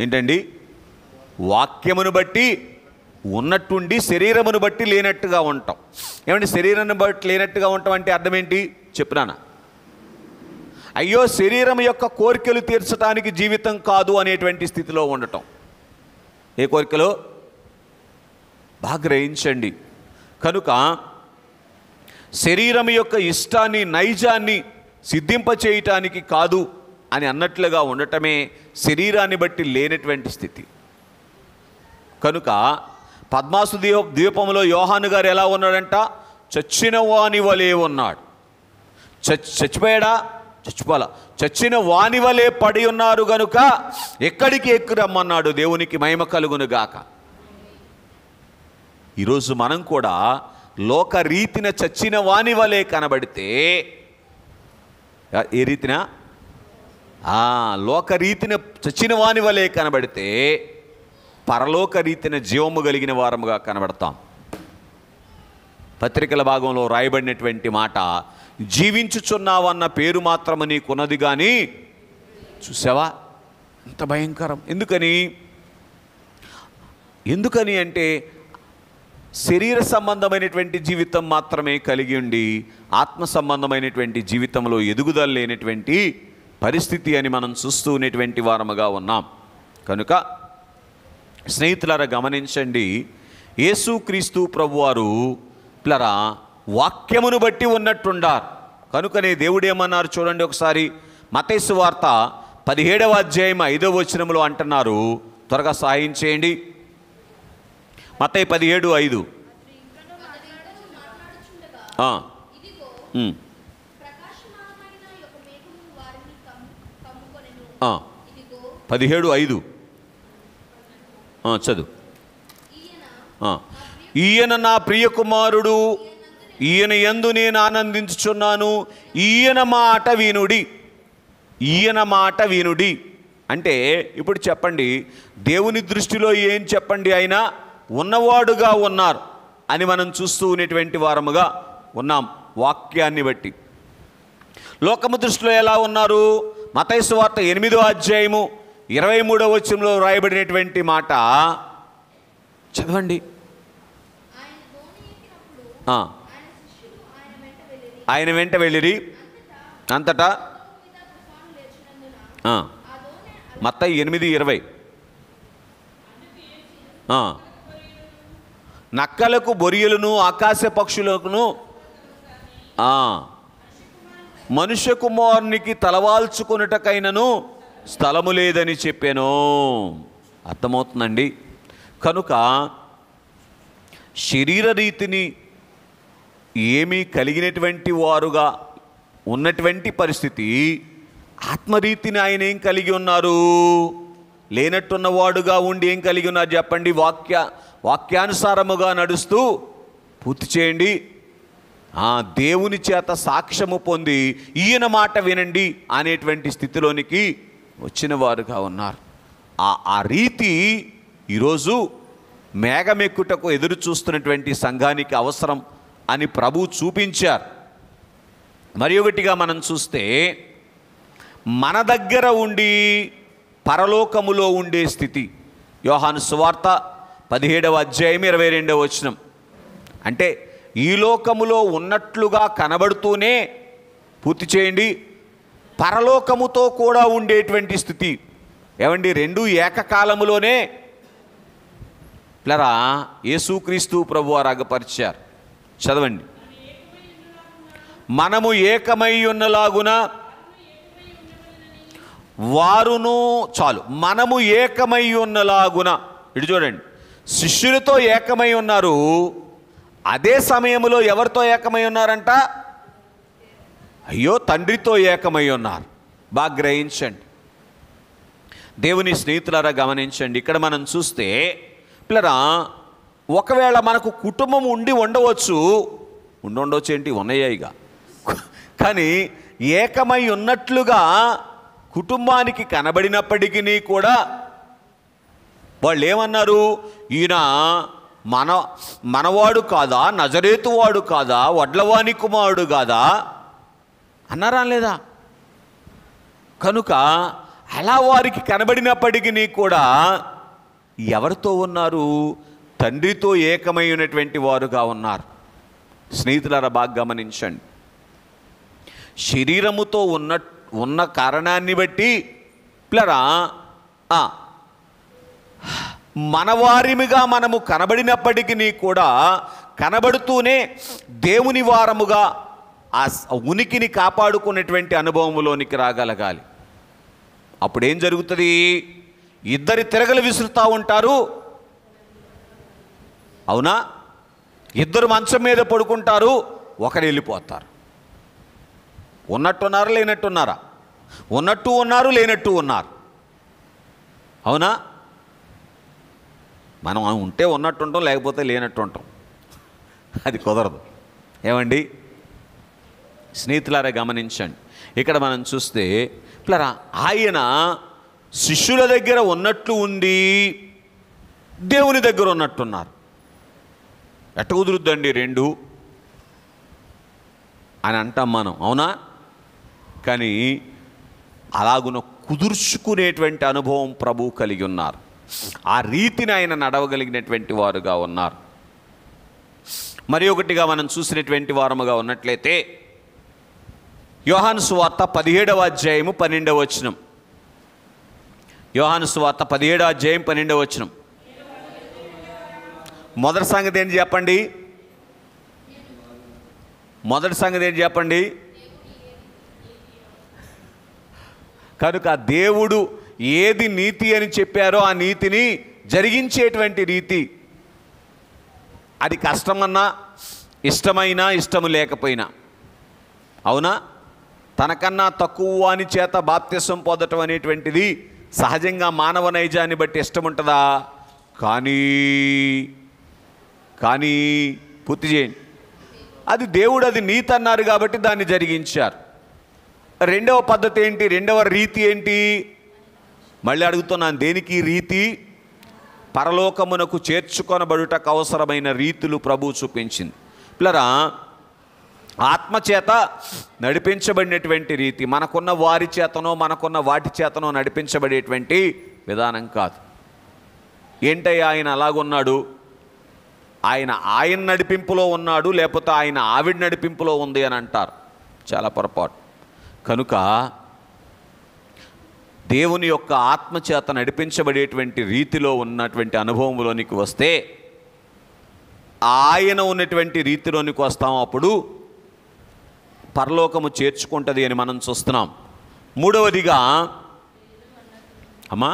ఏంటండి? వాక్యమును బట్టి ఉన్నట్టుండి శరీరమును బట్టి లేనట్టుగా ఉంటాం. ఏమంటే శరీరాన్ని బట్టి లేనట్టుగా ఉంటాం అంటే అర్థం ఏంటి చెప్పినానా? అయ్యో, శరీరం యొక్క కోరికలు తీర్చడానికి జీవితం కాదు అనేటువంటి స్థితిలో ఉండటం. ఏ కోరికలు? బాగా గ్రహించండి. కనుక శరీరం యొక్క ఇష్టాన్ని నైజాన్ని సిద్ధింపచేయటానికి కాదు అని అన్నట్లుగా ఉండటమే శరీరాన్ని బట్టి లేనటువంటి స్థితి. కనుక పద్మాసు ద్వీపంలో యోహాను గారు ఎలా ఉన్నాడంట? చచ్చిన వాని వలే ఉన్నాడు. చచ్చిపోయాడా? చచ్చిపోలా. చచ్చిన వాని వలే పడి ఉన్నారు గనుక ఎక్కడికి ఎక్కురమ్మన్నాడు. దేవునికి మహిమ కలుగునుగాక. ఈరోజు మనం కూడా లోక రీతిన చచ్చిన వాని వలే కనబడితే, ఏ రీతిన? లోక రీతిన చచ్చిన వాని వలే కనబడితే పరలోక రీతిన జీవము కలిగిన వారముగా కనబడతాం. పత్రికల భాగంలో రాయబడినటువంటి మాట, జీవించుచున్నావన్న పేరు మాత్రము నీకున్నది కానీ. చూసావా ఎంత భయంకరం! ఎందుకని అంటే శరీర సంబంధమైనటువంటి జీవితం మాత్రమే కలిగి ఉండి ఆత్మ సంబంధమైనటువంటి జీవితంలో ఎదుగుదల లేనటువంటి పరిస్థితి అని మనం చూస్తూ ఉన్నటువంటి వారముగా ఉన్నాం. కనుక స్నేహితులారా గమనించండి, యేసుక్రీస్తు ప్రభువారు ప్లరా వాక్యమును బట్టి ఉన్నట్టుండారు. కనుకనే దేవుడు ఏమన్నారు చూడండి ఒకసారి. మత్తయి సువార్త 17వ అధ్యాయం 5వ వచనంలో అంటున్నారు. త్వరగా సహాయం చేయండి. మత్తయి 17:5. ఆ 17:5 చదువు. ఈయన నా ప్రియ కుమారుడు, ఈయన యందు నేను ఆనందించుచున్నాను, ఈయన మాట వినుడి. ఈయన మాట వినుడి అంటే ఇప్పుడు చెప్పండి, దేవుని దృష్టిలో ఏం చెప్పండి? ఆయన ఉన్నవాడుగా ఉన్నారు అని మనం చూస్తూ ఉన్నటువంటి వారముగా ఉన్నాం వాక్యాన్ని బట్టి. లోకము దృష్టిలో ఎలా ఉన్నారు? మత్తయి సువార్త 8వ అధ్యాయము 23వ వచనంలో రాయబడినటువంటి మాట చదవండి. ఆయన వెంట వెళ్ళిరి, అంతటా మత్తయి 8:20 నక్కలకు బొరియలను ఆకాశ పక్షులకును మనుష్య కుమారునికి తలవాల్చుకొనుటకైనను స్థలము లేదని చెప్పాను. అర్థమవుతుందండి? కనుక శరీర రీతిని ఏమీ కలిగినటువంటి వారుగా ఉన్నటువంటి పరిస్థితి, ఆత్మరీతిని ఆయన ఏం కలిగి ఉన్నారు? లేనట్టున్నవాడుగా ఉండి ఏం కలిగి ఉన్నారు చెప్పండి? వాక్యానుసారముగా నడుస్తూ పూర్తి చేయండి. దేవుని చేత సాక్ష్యము పొంది ఈయన మాట వినండి అనేటువంటి స్థితిలోనికి వచ్చిన వారుగా ఉన్నారు. ఆ రీతి ఈరోజు మేఘమెక్కుటకు ఎదురు చూస్తున్నటువంటి సంఘానికి అవసరం అని ప్రభు చూపించారు. మరి ఒకటిగా మనం చూస్తే, మన దగ్గర ఉండి పరలోకములో ఉండే స్థితి. యోహాను సువార్త 17వ అధ్యాయం 22వ వచనం. అంటే ఈ లోకములో ఉన్నట్లుగా కనబడుతూనే పూర్తి చేయండి, పరలోకముతో కూడా ఉండేటువంటి స్థితి. ఏమండి, రెండు ఏకకాలములోనే పిల్లరా యేసుక్రీస్తు ప్రభువారు అగపరిచారు. చదవండి. మనము ఏకమై ఉన్నలాగున వారును, చాలు, మనము ఏకమై ఉన్నలాగున. ఇటు చూడండి, శిష్యులతో ఏకమై ఉన్నారు. అదే సమయంలో ఎవరితో ఏకమై ఉన్నారంట? అయ్యో, తండ్రితో ఏకమై ఉన్నారు. బాగా గ్రహించండి దేవుని స్నేహితులారా, గమనించండి. ఇక్కడ మనం చూస్తే పిల్లరా, ఒకవేళ మనకు కుటుంబం ఉండవచ్చు ఏంటి, ఉన్నాయిగా. కానీ ఏకమై ఉన్నట్లుగా కుటుంబానికి కనబడినప్పటికీ కూడా వాళ్ళు ఏమన్నారు? ఈయన మనవాడు కాదా, నజరేతు వాడు కాదా, వడ్లవాని కుమారుడు కాదా అన్నారా లేదా? కనుక అలా వారికి కనబడినప్పటికీ కూడా ఎవరితో ఉన్నారు? తండ్రితో ఏకమై ఉన్నటువంటి వారుగా ఉన్నారు. స్నేహితులారా, బాగా గమనించండి. శరీరముతో ఉన్న కారణాన్ని బట్టి పిల్లరా, మనవారిమిగా మనము కనబడినప్పటికీ కూడా కనబడుతూనే దేవుని వారముగా ఆ ఉనికిని కాపాడుకునేటువంటి అనుభవంలోనికి రాగలగాలి. అప్పుడేం జరుగుతుంది? ఇద్దరి తిరగలు విసురుతూ ఉంటారు, అవునా? ఇద్దరు మంచం మీద పడుకుంటారు, ఒకరు వెళ్ళిపోతారు. ఉన్నట్టున్నారా లేనట్టున్నారా? ఉన్నట్టు ఉన్నారు, లేనట్టు ఉన్నారు, అవునా? మనం ఉంటే ఉన్నట్టు ఉంటాం, లేకపోతే లేనట్టు ఉంటాం. అది కుదరదు. ఏమండి స్నేహితులారా, గమనించండి. ఇక్కడ మనం చూస్తే పిల్లరా, ఆయన శిష్యుల దగ్గర ఉన్నట్లు ఉండి దేవుని దగ్గర ఉన్నట్టున్నారు. ఎట్ట కుదురుద్దండి రెండు అని అంటాం మనం, అవునా? కానీ అలాగున కుదుర్చుకునేటువంటి అనుభవం ప్రభు కలిగి ఉన్నారు. ఆ రీతిని ఆయన నడవగలిగినటువంటి వారుగా ఉన్నారు. మరి ఒకటిగా మనం చూసినటువంటి వారముగా ఉన్నట్లయితే యోహాను సువార్త 17వ అధ్యాయము 12వ వచనం. యోహాను సువార్త 17వ అధ్యాయం 12వ వచనం. మొదటి సంగతి ఏంటి చెప్పండి? మొదటి సంగతి ఏంటి చెప్పండి? కనుక దేవుడు ఏది నీతి అని చెప్పారో ఆ నీతిని జరిగించేటువంటి రీతి. అది కష్టమన్నా, ఇష్టమైనా, ఇష్టము లేకపోయినా, అవునా? తనకన్నా తక్కువ వాని చేత బాప్తిసం పొందటం అనేటువంటిది సహజంగా మానవ నైజాన్ని బట్టి ఇష్టం ఉంటుందా? కానీ పూర్తి చేయండి, అది దేవుడు, అది నీతి అన్నారు కాబట్టి దాన్ని జరిగించారు. రెండవ పద్ధతి ఏంటి? రెండవ రీతి ఏంటి? మళ్ళీ అడుగుతున్నాను, దేనికి రీతి? పరలోకమునకు చేర్చుకొనబడుటకు అవసరమైన రీతులు ప్రభు చూపించింది. పిల్లరా, ఆత్మచేత నడిపించబడినటువంటి రీతి, మనకున్న వారి చేతనో మనకున్న వాటి చేతనో నడిపించబడేటువంటి విధానం కాదు. ఏంటయ్యా ఆయన అలాగున్నాడు? ఆయన నడిపింపులో ఉన్నాడు, లేకపోతే ఆయన ఆవిడ నడిపింపులో ఉంది అని అంటారు. చాలా పొరపాటు. కనుక దేవుని యొక్క ఆత్మచేత నడిపించబడేటువంటి రీతిలో ఉన్నటువంటి అనుభవంలోనికి వస్తే ఆయన ఉన్నటువంటి రీతిలోనికి వస్తాం. అప్పుడు పరలోకము చేర్చుకుంటుంది అని మనం చూస్తున్నాం. మూడవదిగా అమ్మా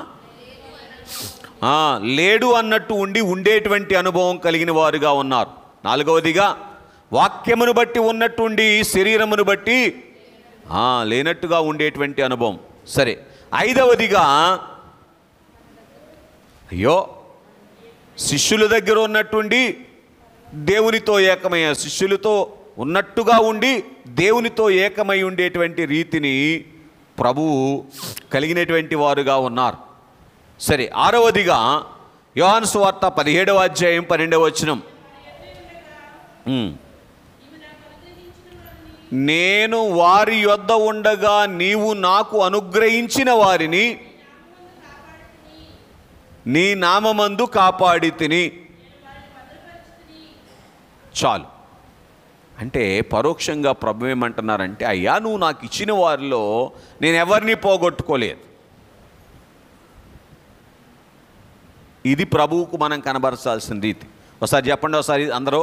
లేడు అన్నట్టు ఉండి ఉండేటువంటి అనుభవం కలిగిన వారుగా ఉన్నారు. 4వదిగా వాక్యమును బట్టి ఉన్నట్టుండి శరీరమును బట్టి లేనట్టుగా ఉండేటువంటి అనుభవం. సరే, 5వదిగా అయ్యో శిష్యుల దగ్గర ఉన్నట్టుండి దేవునితో ఏకమయ్య, శిష్యులతో ఉన్నట్టుగా ఉండి దేవునితో ఏకమై ఉండేటువంటి రీతిని ప్రభువు కలిగినటువంటి వారుగా ఉన్నారు. సరే, 6వదిగా యోహాను సువార్త 17వ అధ్యాయం 12వ వచనం, నేను వారి యొద్ద ఉండగా నీవు నాకు అనుగ్రహించిన వారిని నీ నామమందు కాపాడి తిని. చాలు. అంటే పరోక్షంగా ప్రభు ఏమంటున్నారంటే, అయ్యా నువ్వు నాకు ఇచ్చిన వారిలో నేను ఎవరిని పోగొట్టుకోలేదు. ఇది ప్రభువుకు మనం కనబరచాల్సిన రీతి. ఒకసారి చెప్పండి, ఒకసారి అందరూ,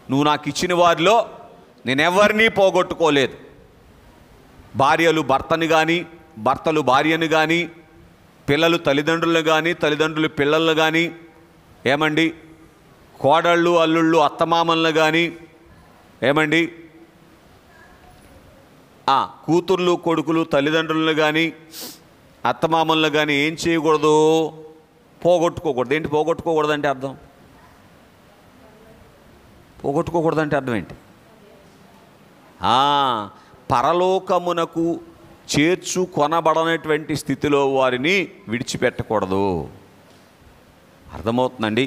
నువ్వు నాకు ఇచ్చిన వారిలో నేను ఎవరిని పోగొట్టుకోలేదు. భార్యలు భర్తని కానీ, భర్తలు భార్యను కానీ, పిల్లలు తల్లిదండ్రులు కానీ, తల్లిదండ్రులు పిల్లలు కానీ, ఏమండి కోడళ్ళు అల్లుళ్ళు అత్తమామలను కానీ, ఏమండి కూతుర్లు కొడుకులు తల్లిదండ్రులను కానీ అత్తమామలను కానీ ఏం చేయకూడదు? పోగొట్టుకోకూడదు. ఏంటి పోగొట్టుకోకూడదు అంటే అర్థం? పోగొట్టుకోకూడదు అంటే అర్థం ఏంటి? పరలోకమునకు చేర్చు కొనబడనటువంటి స్థితిలో వారిని విడిచిపెట్టకూడదు. అర్థమవుతుందండి?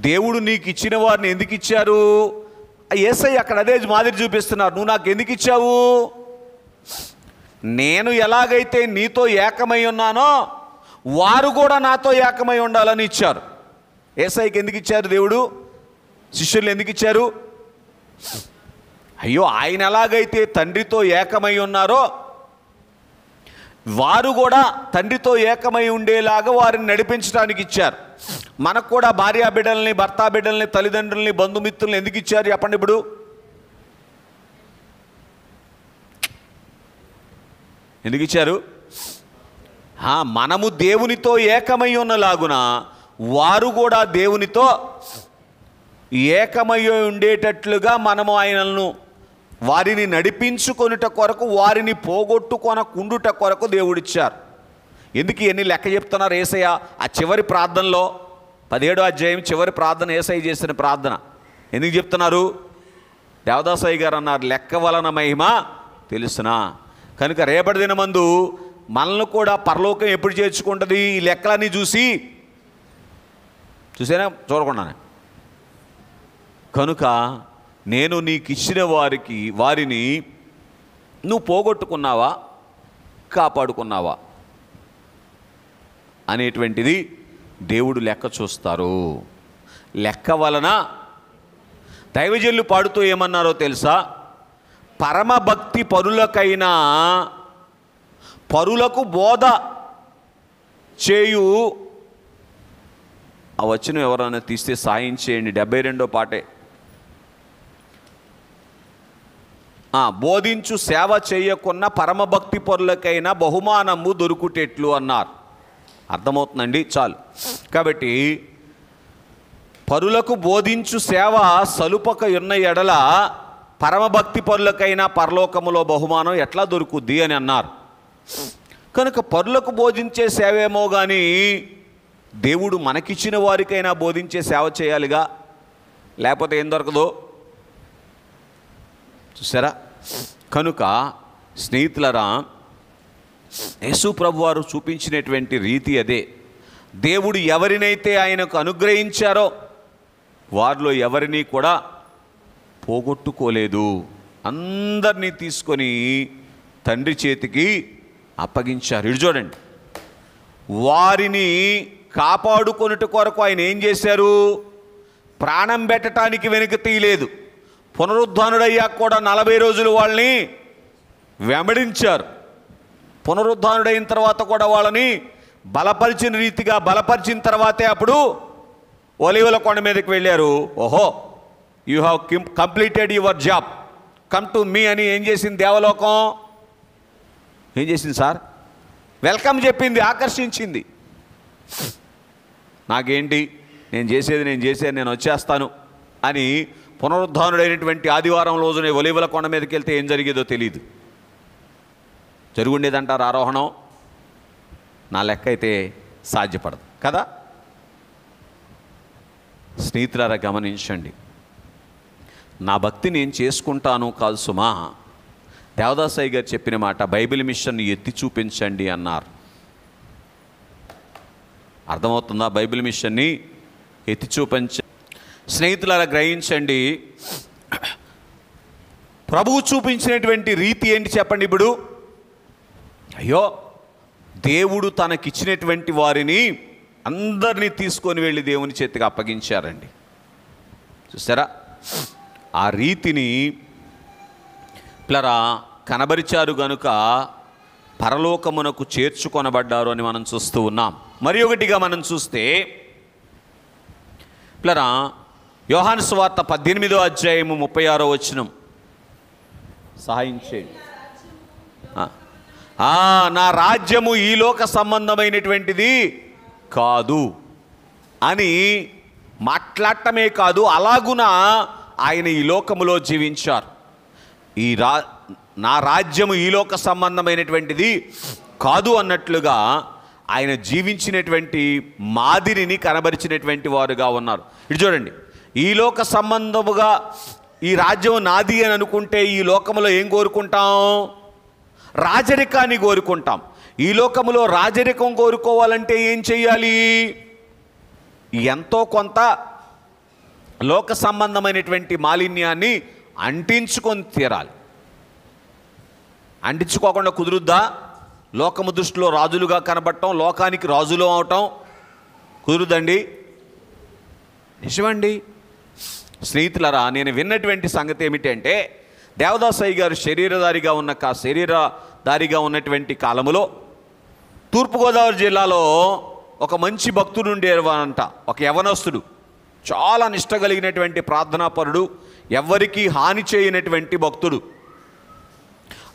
దేవుడు నీకు ఇచ్చిన వారిని ఎందుకు ఇచ్చారు? యేసయ్య అక్కడ అదే మాదిరి చూపిస్తున్నారు. నువ్వు నాకు ఎందుకు ఇచ్చావు? నేను ఎలాగైతే నీతో ఏకమై ఉన్నానో వారు కూడా నాతో ఏకమై ఉండాలని ఇచ్చారు. యేసయ్యకి ఎందుకు ఇచ్చారు దేవుడు? శిష్యులు ఎందుకు ఇచ్చారు? అయ్యో, ఆయన ఎలాగైతే తండ్రితో ఏకమై ఉన్నారో వారు కూడా తండ్రితో ఏకమై ఉండేలాగా వారిని నడిపించడానికి ఇచ్చారు. మనకు కూడా భార్యా బిడ్డల్ని, భర్తా బిడ్డల్ని, తల్లిదండ్రుల్ని, బంధుమిత్రుల్ని ఎందుకు ఇచ్చారు చెప్పండి? ఇప్పుడు ఎందుకు ఇచ్చారు? మనము దేవునితో ఏకమై ఉన్నలాగున వారు కూడా దేవునితో ఏకమై ఉండేటట్లుగా మనము ఆయనను వారిని నడిపించుకొనుట కొరకు, వారిని పోగొట్టుకొనకుండుట కొరకు దేవుడిచ్చారు. ఎందుకు ఇవన్నీ లెక్క చెప్తున్నారు యేసయ్య? ఆ చివరి ప్రార్థనలో 17వ అధ్యాయం చివరి ప్రార్థన, యేసయ్య చేసిన ప్రార్థన ఎందుకు చెప్తున్నారు? దేవదాసయ్య గారు అన్నారు, లెక్క వలన మహిమ తెలుసునా. కనుక రేపటి దినమందు మనల్ని కూడా పరలోకం ఎప్పుడు చేర్చుకుంటుంది? ఈ లెక్కలన్నీ చూసేనా చూడకుండానే. కనుక నేను నీకు ఇచ్చిన వారిని నువ్వు పోగొట్టుకున్నావా, కాపాడుకున్నావా అనేటువంటిది దేవుడు లెక్క చూస్తారు. లెక్క వలన దైవజనులు పాడుతూ ఏమన్నారో తెలుసా? పరమభక్తి పరులకైనా పరులకు బోధ చేయు. ఆ వచనం ఎవరైనా తీస్తే సాయం చేయండి. 72వ పాటే. బోధించు సేవ చేయకున్న పరమభక్తి పరులకైనా బహుమానము దొరుకుటెట్లు అన్నారు. అర్థమవుతుందండి? చాలు. కాబట్టి పరులకు బోధించు సేవ సలుపక ఉన్న ఎడల పరమభక్తి పరులకైనా పరలోకములో బహుమానం ఎట్లా దొరుకుద్ది అని అన్నారు. కనుక పరులకు బోధించే సేవేమో కానీ దేవుడు మనకిచ్చిన వారికైనా బోధించే సేవ చేయాలిగా, లేకపోతే ఏం దొరకదు. చూసారా? కనుక స్నేహితులరా, యేసు ప్రభువారు చూపించినటువంటి రీతి అదే. దేవుడు ఎవరినైతే ఆయనకు అనుగ్రహించారో వారిలో ఎవరిని కూడా పోగొట్టుకోలేదు. అందరినీ తీసుకొని తండ్రి చేతికి అప్పగించారు. ఇటు చూడండి, వారిని కాపాడుకొనుట కొరకు ఆయన ఏం చేశారు? ప్రాణం పెట్టడానికి వెనుక తీయలేదు. పునరుద్ధానుడయ్యాక కూడా 40 రోజులు వాళ్ళని వెంబడించారు. పునరుద్ధానుడైన తర్వాత కూడా వాళ్ళని బలపరిచిన రీతిగా బలపరిచిన తర్వాతే అప్పుడు ఒలీవల కొండ మీదకి వెళ్ళారు. ఓహో, you have completed your job, come to me అని ఏం చేసింది దేవలోకం? ఏం చేసింది సార్? వెల్కమ్ చెప్పింది, ఆకర్షించింది. నాకేంటి, నేను చేసేది నేను వచ్చేస్తాను అని పునరుద్ధానుడైనటువంటి ఆదివారం రోజునే ఒలీవల కొండ మీదకి వెళ్తే ఏం జరిగేదో తెలియదు. జరుగుండేదంటారు ఆరోహణం? నా లెక్క అయితే సాధ్యపడదు కదా. స్నేహితులారా గమనించండి, నా భక్తి నేను చేసుకుంటాను కాదు సుమా. దేవదాసయ్య గారు చెప్పిన మాట, బైబిల్ మిషన్ని ఎత్తి చూపించండి అన్నారు. అర్థమవుతుందా? బైబిల్ మిషన్ని ఎత్తి చూపించ. స్నేహితులారా గ్రహించండి, ప్రభువు చూపించినటువంటి రీతి ఏంటి చెప్పండి. ఇప్పుడు అయ్యో, దేవుడు తనకిచ్చినటువంటి వారిని అందరినీ తీసుకొని వెళ్ళి దేవుని చేతికి అప్పగించారండి. చూసారా? ఆ రీతిని పిల్లరా కనబరిచారు గనుక పరలోకమునకు చేర్చుకొనబడ్డారు అని మనం చూస్తూ ఉన్నాం. మరి ఒకటిగా మనం చూస్తే పిల్లరా యోహాను సువార్త 18వ అధ్యాయము 36వ వచనం సహాయం చేయండి. నా రాజ్యము ఈ లోక సంబంధమైనటువంటిది కాదు అని మాట్లాడటమే కాదు, అలాగున ఆయన ఈ లోకములో జీవించారు. నా రాజ్యము ఈ లోక సంబంధమైనటువంటిది కాదు అన్నట్లుగా ఆయన జీవించినటువంటి మాదిరిని కనబరిచినటువంటి వారుగా ఉన్నారు. ఇటు చూడండి, ఈ లోక సంబంధముగా ఈ రాజ్యం నాది అని అనుకుంటే ఈ లోకములో ఏం కోరుకుంటాం? రాజరికాన్ని కోరుకుంటాం. ఈ లోకములో రాజరికం కోరుకోవాలంటే ఏం చెయ్యాలి? ఎంతో కొంత లోక సంబంధమైనటువంటి మాలిన్యాన్ని అంటించుకొని తీరాలి. అంటించుకోకుండా కుదురుద్దా? లోకము దృష్టిలో రాజులుగా కనబడటం, లోకానికి రాజులు అవటం కుదురుదండి? నిజమండి. స్నేహితులరా, నేను విన్నటువంటి సంగతి ఏమిటంటే, దేవదాసయ్య గారు శరీరధారిగా ఉన్నటువంటి కాలములో తూర్పుగోదావరి జిల్లాలో ఒక మంచి భక్తుడు ఉండేవారంట. ఒక యవనస్తుడు, చాలా నిష్ట కలిగినటువంటి ప్రార్థనాపరుడు, ఎవ్వరికీ హాని చేయనటువంటి భక్తుడు,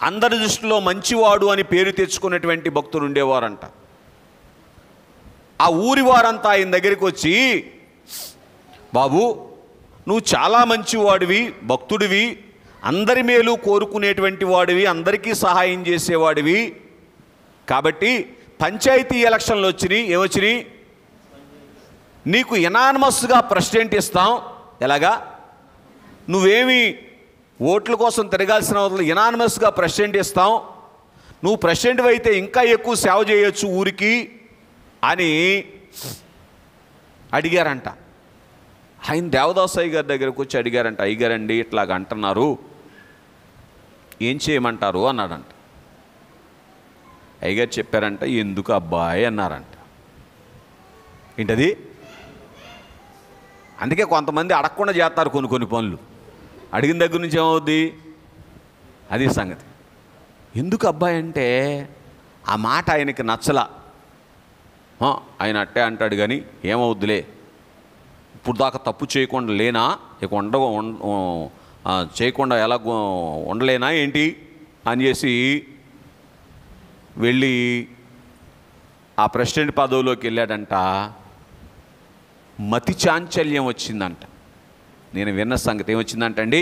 అందరి దృష్టిలో మంచివాడు అని పేరు తెచ్చుకున్నటువంటి భక్తుడు ఉండేవారంట. ఆ ఊరి వారంతా ఆయన దగ్గరికి వచ్చి, బాబు నువ్వు చాలా మంచివాడివి, భక్తుడివి, అందరి మేలు కోరుకునేటువంటి వాడివి, అందరికీ సహాయం చేసేవాడివి, కాబట్టి పంచాయతీ ఎలక్షన్లు వచ్చినాయి. ఏమొచ్చినాయి? నీకు ఎనానమస్గా ప్రెసిడెంట్ ఇస్తాం. ఎలాగా? నువ్వేమి ఓట్ల కోసం తిరగాల్సిన అవసరం, ఎనానమస్గా ప్రెసిడెంట్ ఇస్తాం. నువ్వు ప్రెసిడెంట్ అయితే ఇంకా ఎక్కువ సేవ చేయొచ్చు ఊరికి అని అడిగారంట. ఆయన దేవదాసయ్య గారి దగ్గరకు వచ్చి అడిగారంట, అయ్యగారండి ఇట్లాగ అంటున్నారు, ఏం చేయమంటారు అన్నాడంట. అయ్యగారు చెప్పారంట, ఎందుకు అబ్బాయి అన్నారంట. ఏంటది? అందుకే కొంతమంది అడగకుండా చేస్తారు కొన్ని పనులు, అడిగిన దగ్గర నుంచి ఏమవుద్ది? అది సంగతి. ఎందుకు అబ్బాయి అంటే ఆ మాట ఆయనకి నచ్చలా. ఆయన అట్టే అంటాడు కానీ ఏమవుద్దులే, ఇప్పుడు దాకా తప్పు చేయకుండా లేనా, ఇక చేయకుండా ఎలా ఉండలేనా ఏంటి అని చేసి వెళ్ళి ఆ ప్రెసిడెంట్ పదవిలోకి వెళ్ళాడంట. మతి చాంచల్యం వచ్చిందంట. నేను విన్న సంగతి ఏమొచ్చిందంటండి?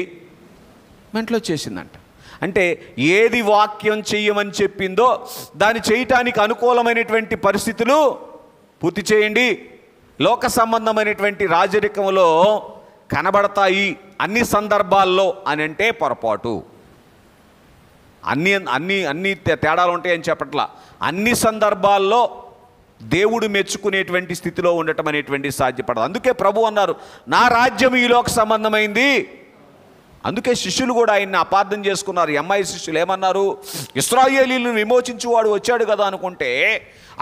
మెంట్లో చేసిందంట. అంటే ఏది వాక్యం చెయ్యమని చెప్పిందో దాన్ని చేయటానికి అనుకూలమైనటువంటి పరిస్థితులు పూర్తి చేయండి, లోక సంబంధమైనటువంటి రాజరికంలో కనబడతాయి అన్ని సందర్భాల్లో అని అంటే పొరపాటు. అన్ని తేడాలు ఉంటాయని చెప్పట్లా. అన్ని సందర్భాల్లో దేవుడు మెచ్చుకునేటువంటి స్థితిలో ఉండటం అనేటువంటి సాధ్యపడదు. అందుకే ప్రభు అన్నారు, నా రాజ్యం ఈ లోక సంబంధమైంది. అందుకే శిష్యులు కూడా ఆయన్ని అపార్థం చేసుకున్నారు. ఎంఐ శిష్యులు ఏమన్నారు? ఇశ్రాయేలీయులను విమోచించువాడు వచ్చాడు కదా అనుకుంటే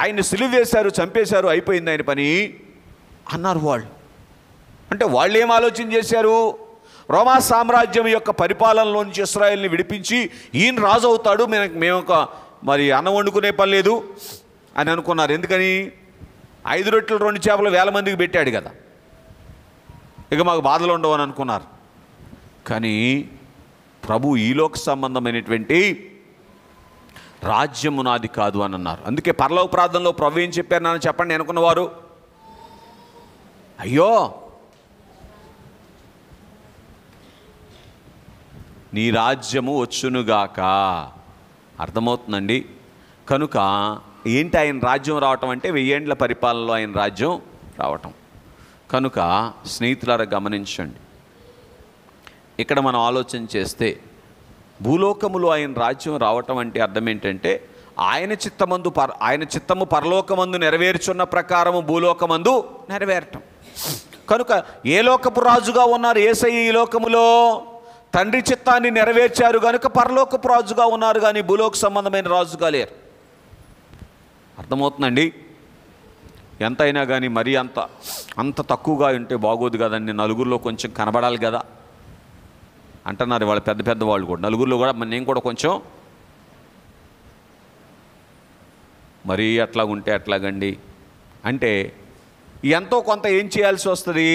ఆయన్ని సిలువ వేశారు, చంపేశారు, అయిపోయింది ఆయన పని అన్నారు వాళ్ళు. అంటే వాళ్ళు ఏం ఆలోచన చేశారు? రోమా సామ్రాజ్యం యొక్క పరిపాలనలోంచి ఇశ్రాయేల్ని విడిపించి ఈయన రాజు అవుతాడు, మేము ఒక మరి అన్నం వండుకునే పని లేదు అని అనుకున్నారు. ఎందుకని? 5 రొట్టెలు 2 చేపలు 1000 మందికి పెట్టాడు కదా, ఇక మాకు బాధలు ఉండవు అని అనుకున్నారు. కానీ ప్రభు ఈలోక సంబంధమైనటువంటి రాజ్యము నాది కాదు అని అన్నారు. అందుకే పరలోక ప్రార్థనలో ప్రభు ఏం చెప్పారు నాన్న చెప్పండి అనుకున్నవారు? అయ్యో నీ రాజ్యము వచ్చునుగాక. అర్థమవుతుందండి? కనుక ఏంటి ఆయన రాజ్యం రావటం అంటే 1000 ఏండ్ల పరిపాలనలో ఆయన రాజ్యం రావటం. కనుక స్నేహితులారా గమనించండి, ఇక్కడ మనం ఆలోచన చేస్తే భూలోకములో ఆయన రాజ్యం రావటం అంటే అర్థం ఏంటంటే ఆయన చిత్తము పరలోకమందు నెరవేర్చున్న ప్రకారము భూలోకమందు నెరవేరటం. కనుక ఏ లోకపు రాజుగా ఉన్నారు యేసయ్య? ఈ లోకములో తండ్రి చిత్తాన్ని నెరవేర్చారు కనుక పరలోకపు రాజుగా ఉన్నారు, కానీ భూలోక సంబంధమైన రాజుగా లేరు. అర్థమవుతుందండి? ఎంతైనా కానీ మరీ అంత తక్కువగా ఉంటే బాగోదు కదండి. నలుగురిలో కొంచెం కనబడాలి కదా అంటున్నారు వాళ్ళు, పెద్ద వాళ్ళు కూడా. నలుగురిలో కూడా నేను కూడా కొంచెం మరీ అట్లా ఉంటే ఎట్లాగండి అంటే ఎంతో కొంత ఏం చేయాల్సి వస్తుంది?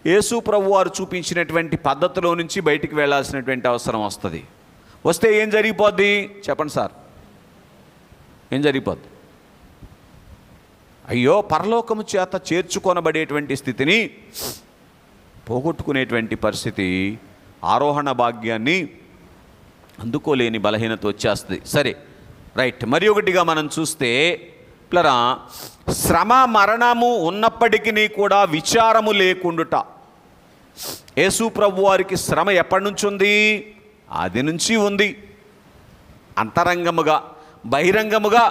యేసు ప్రభు వారు చూపించినటువంటి పద్ధతిలో నుంచి బయటికి వెళ్ళాల్సినటువంటి అవసరం వస్తుంది. వస్తే ఏం జరిగిపోద్ది చెప్పండి సార్? ఏం జరిగిపోద్ది? అయ్యో పరలోకము చేత చేర్చుకొనబడేటువంటి స్థితిని పోగొట్టుకునేటువంటి పరిస్థితి, ఆరోహణ భాగ్యాన్ని అందుకోలేని బలహీనత వచ్చేస్తుంది. సరే, రైట్. మరి ఒకటిగా మనం చూస్తే ప్లరా శ్రమ మరణము ఉన్నప్పటికీ కూడా విచారము లేకుండుట. యేసు ప్రభు వారికి శ్రమ ఎప్పటి నుంచి ఉంది? ఆది నుంచి ఉంది. అంతరంగముగా బహిరంగముగా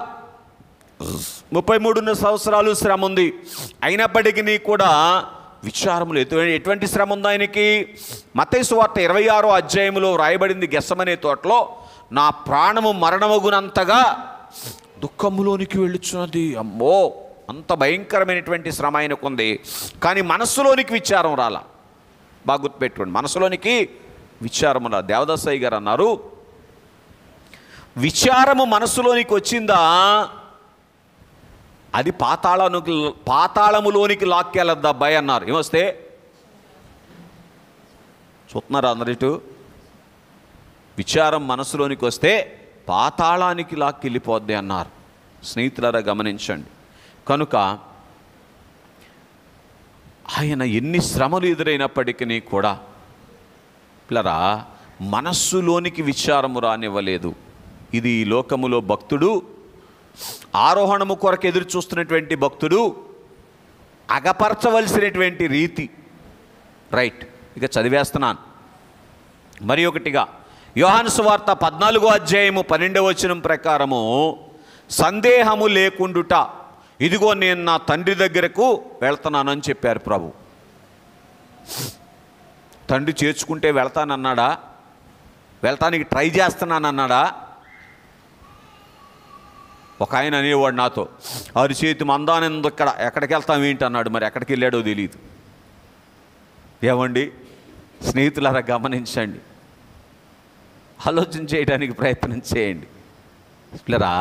33 సంవత్సరాలు శ్రమ ఉంది. అయినప్పటికీ కూడా విచారములు ఎటువంటి శ్రమ ఉంది ఆయనకి? మత్తయి సువార్త 26వ అధ్యాయములో రాయబడింది, గెస్సమనే తోటలో నా ప్రాణము మరణమగునంతగా దుఃఖములోనికి వెళ్ళుచున్నది. అమ్మో, అంత భయంకరమైనటువంటి శ్రమ ఆయనకుంది. కానీ మనస్సులోనికి విచారం రాలా. బాగా గుర్తుపెట్టుకోండి, మనసులోనికి విచారము రా. దేవదాసయ్య గారు అన్నారు, విచారము మనస్సులోనికి వచ్చిందా అది పాతాళములోనికి లాక్కెళ్ళద్దు అబ్బాయి అన్నారు. ఏమొస్తే చూస్తున్నారా అందరిటు? విచారం మనసులోనికి వస్తే పాతాళానికి లాక్కెళ్ళిపోద్ది అన్నారు. స్నేహితులారా గమనించండి. కనుక ఆయన ఎన్ని శ్రమలు ఎదురైనప్పటికీ కూడా పిల్లరా మనస్సులోనికి విచారము రానివ్వలేదు. ఇది ఈ లోకములో భక్తుడు, ఆరోహణము కొరకు ఎదురు చూస్తున్నటువంటి భక్తుడు అగపరచవలసినటువంటి రీతి. రైట్, ఇక చదివేస్తున్నాను. మరి ఒకటిగా యోహాను సువార్త 14వ అధ్యాయము 12వ వచనం ప్రకారము సందేహము లేకుండుట, ఇదిగో నేను నా తండ్రి దగ్గరకు వెళ్తున్నానని చెప్పారు ప్రభు. తండ్రి చేర్చుకుంటే వెళ్తానన్నాడా? వెళ్తానికి ట్రై చేస్తున్నానన్నాడా? ఒక ఆయన అనేవాడు నాతో, అరిచేతి మందానంద ఎక్కడికి వెళ్తాం ఏంటి అన్నాడు. మరి ఎక్కడికి వెళ్ళాడో తెలియదు. ఏమండి స్నేహితులారా గమనించండి, ఆలోచన చేయడానికి ప్రయత్నం చేయండి. పిల్లరా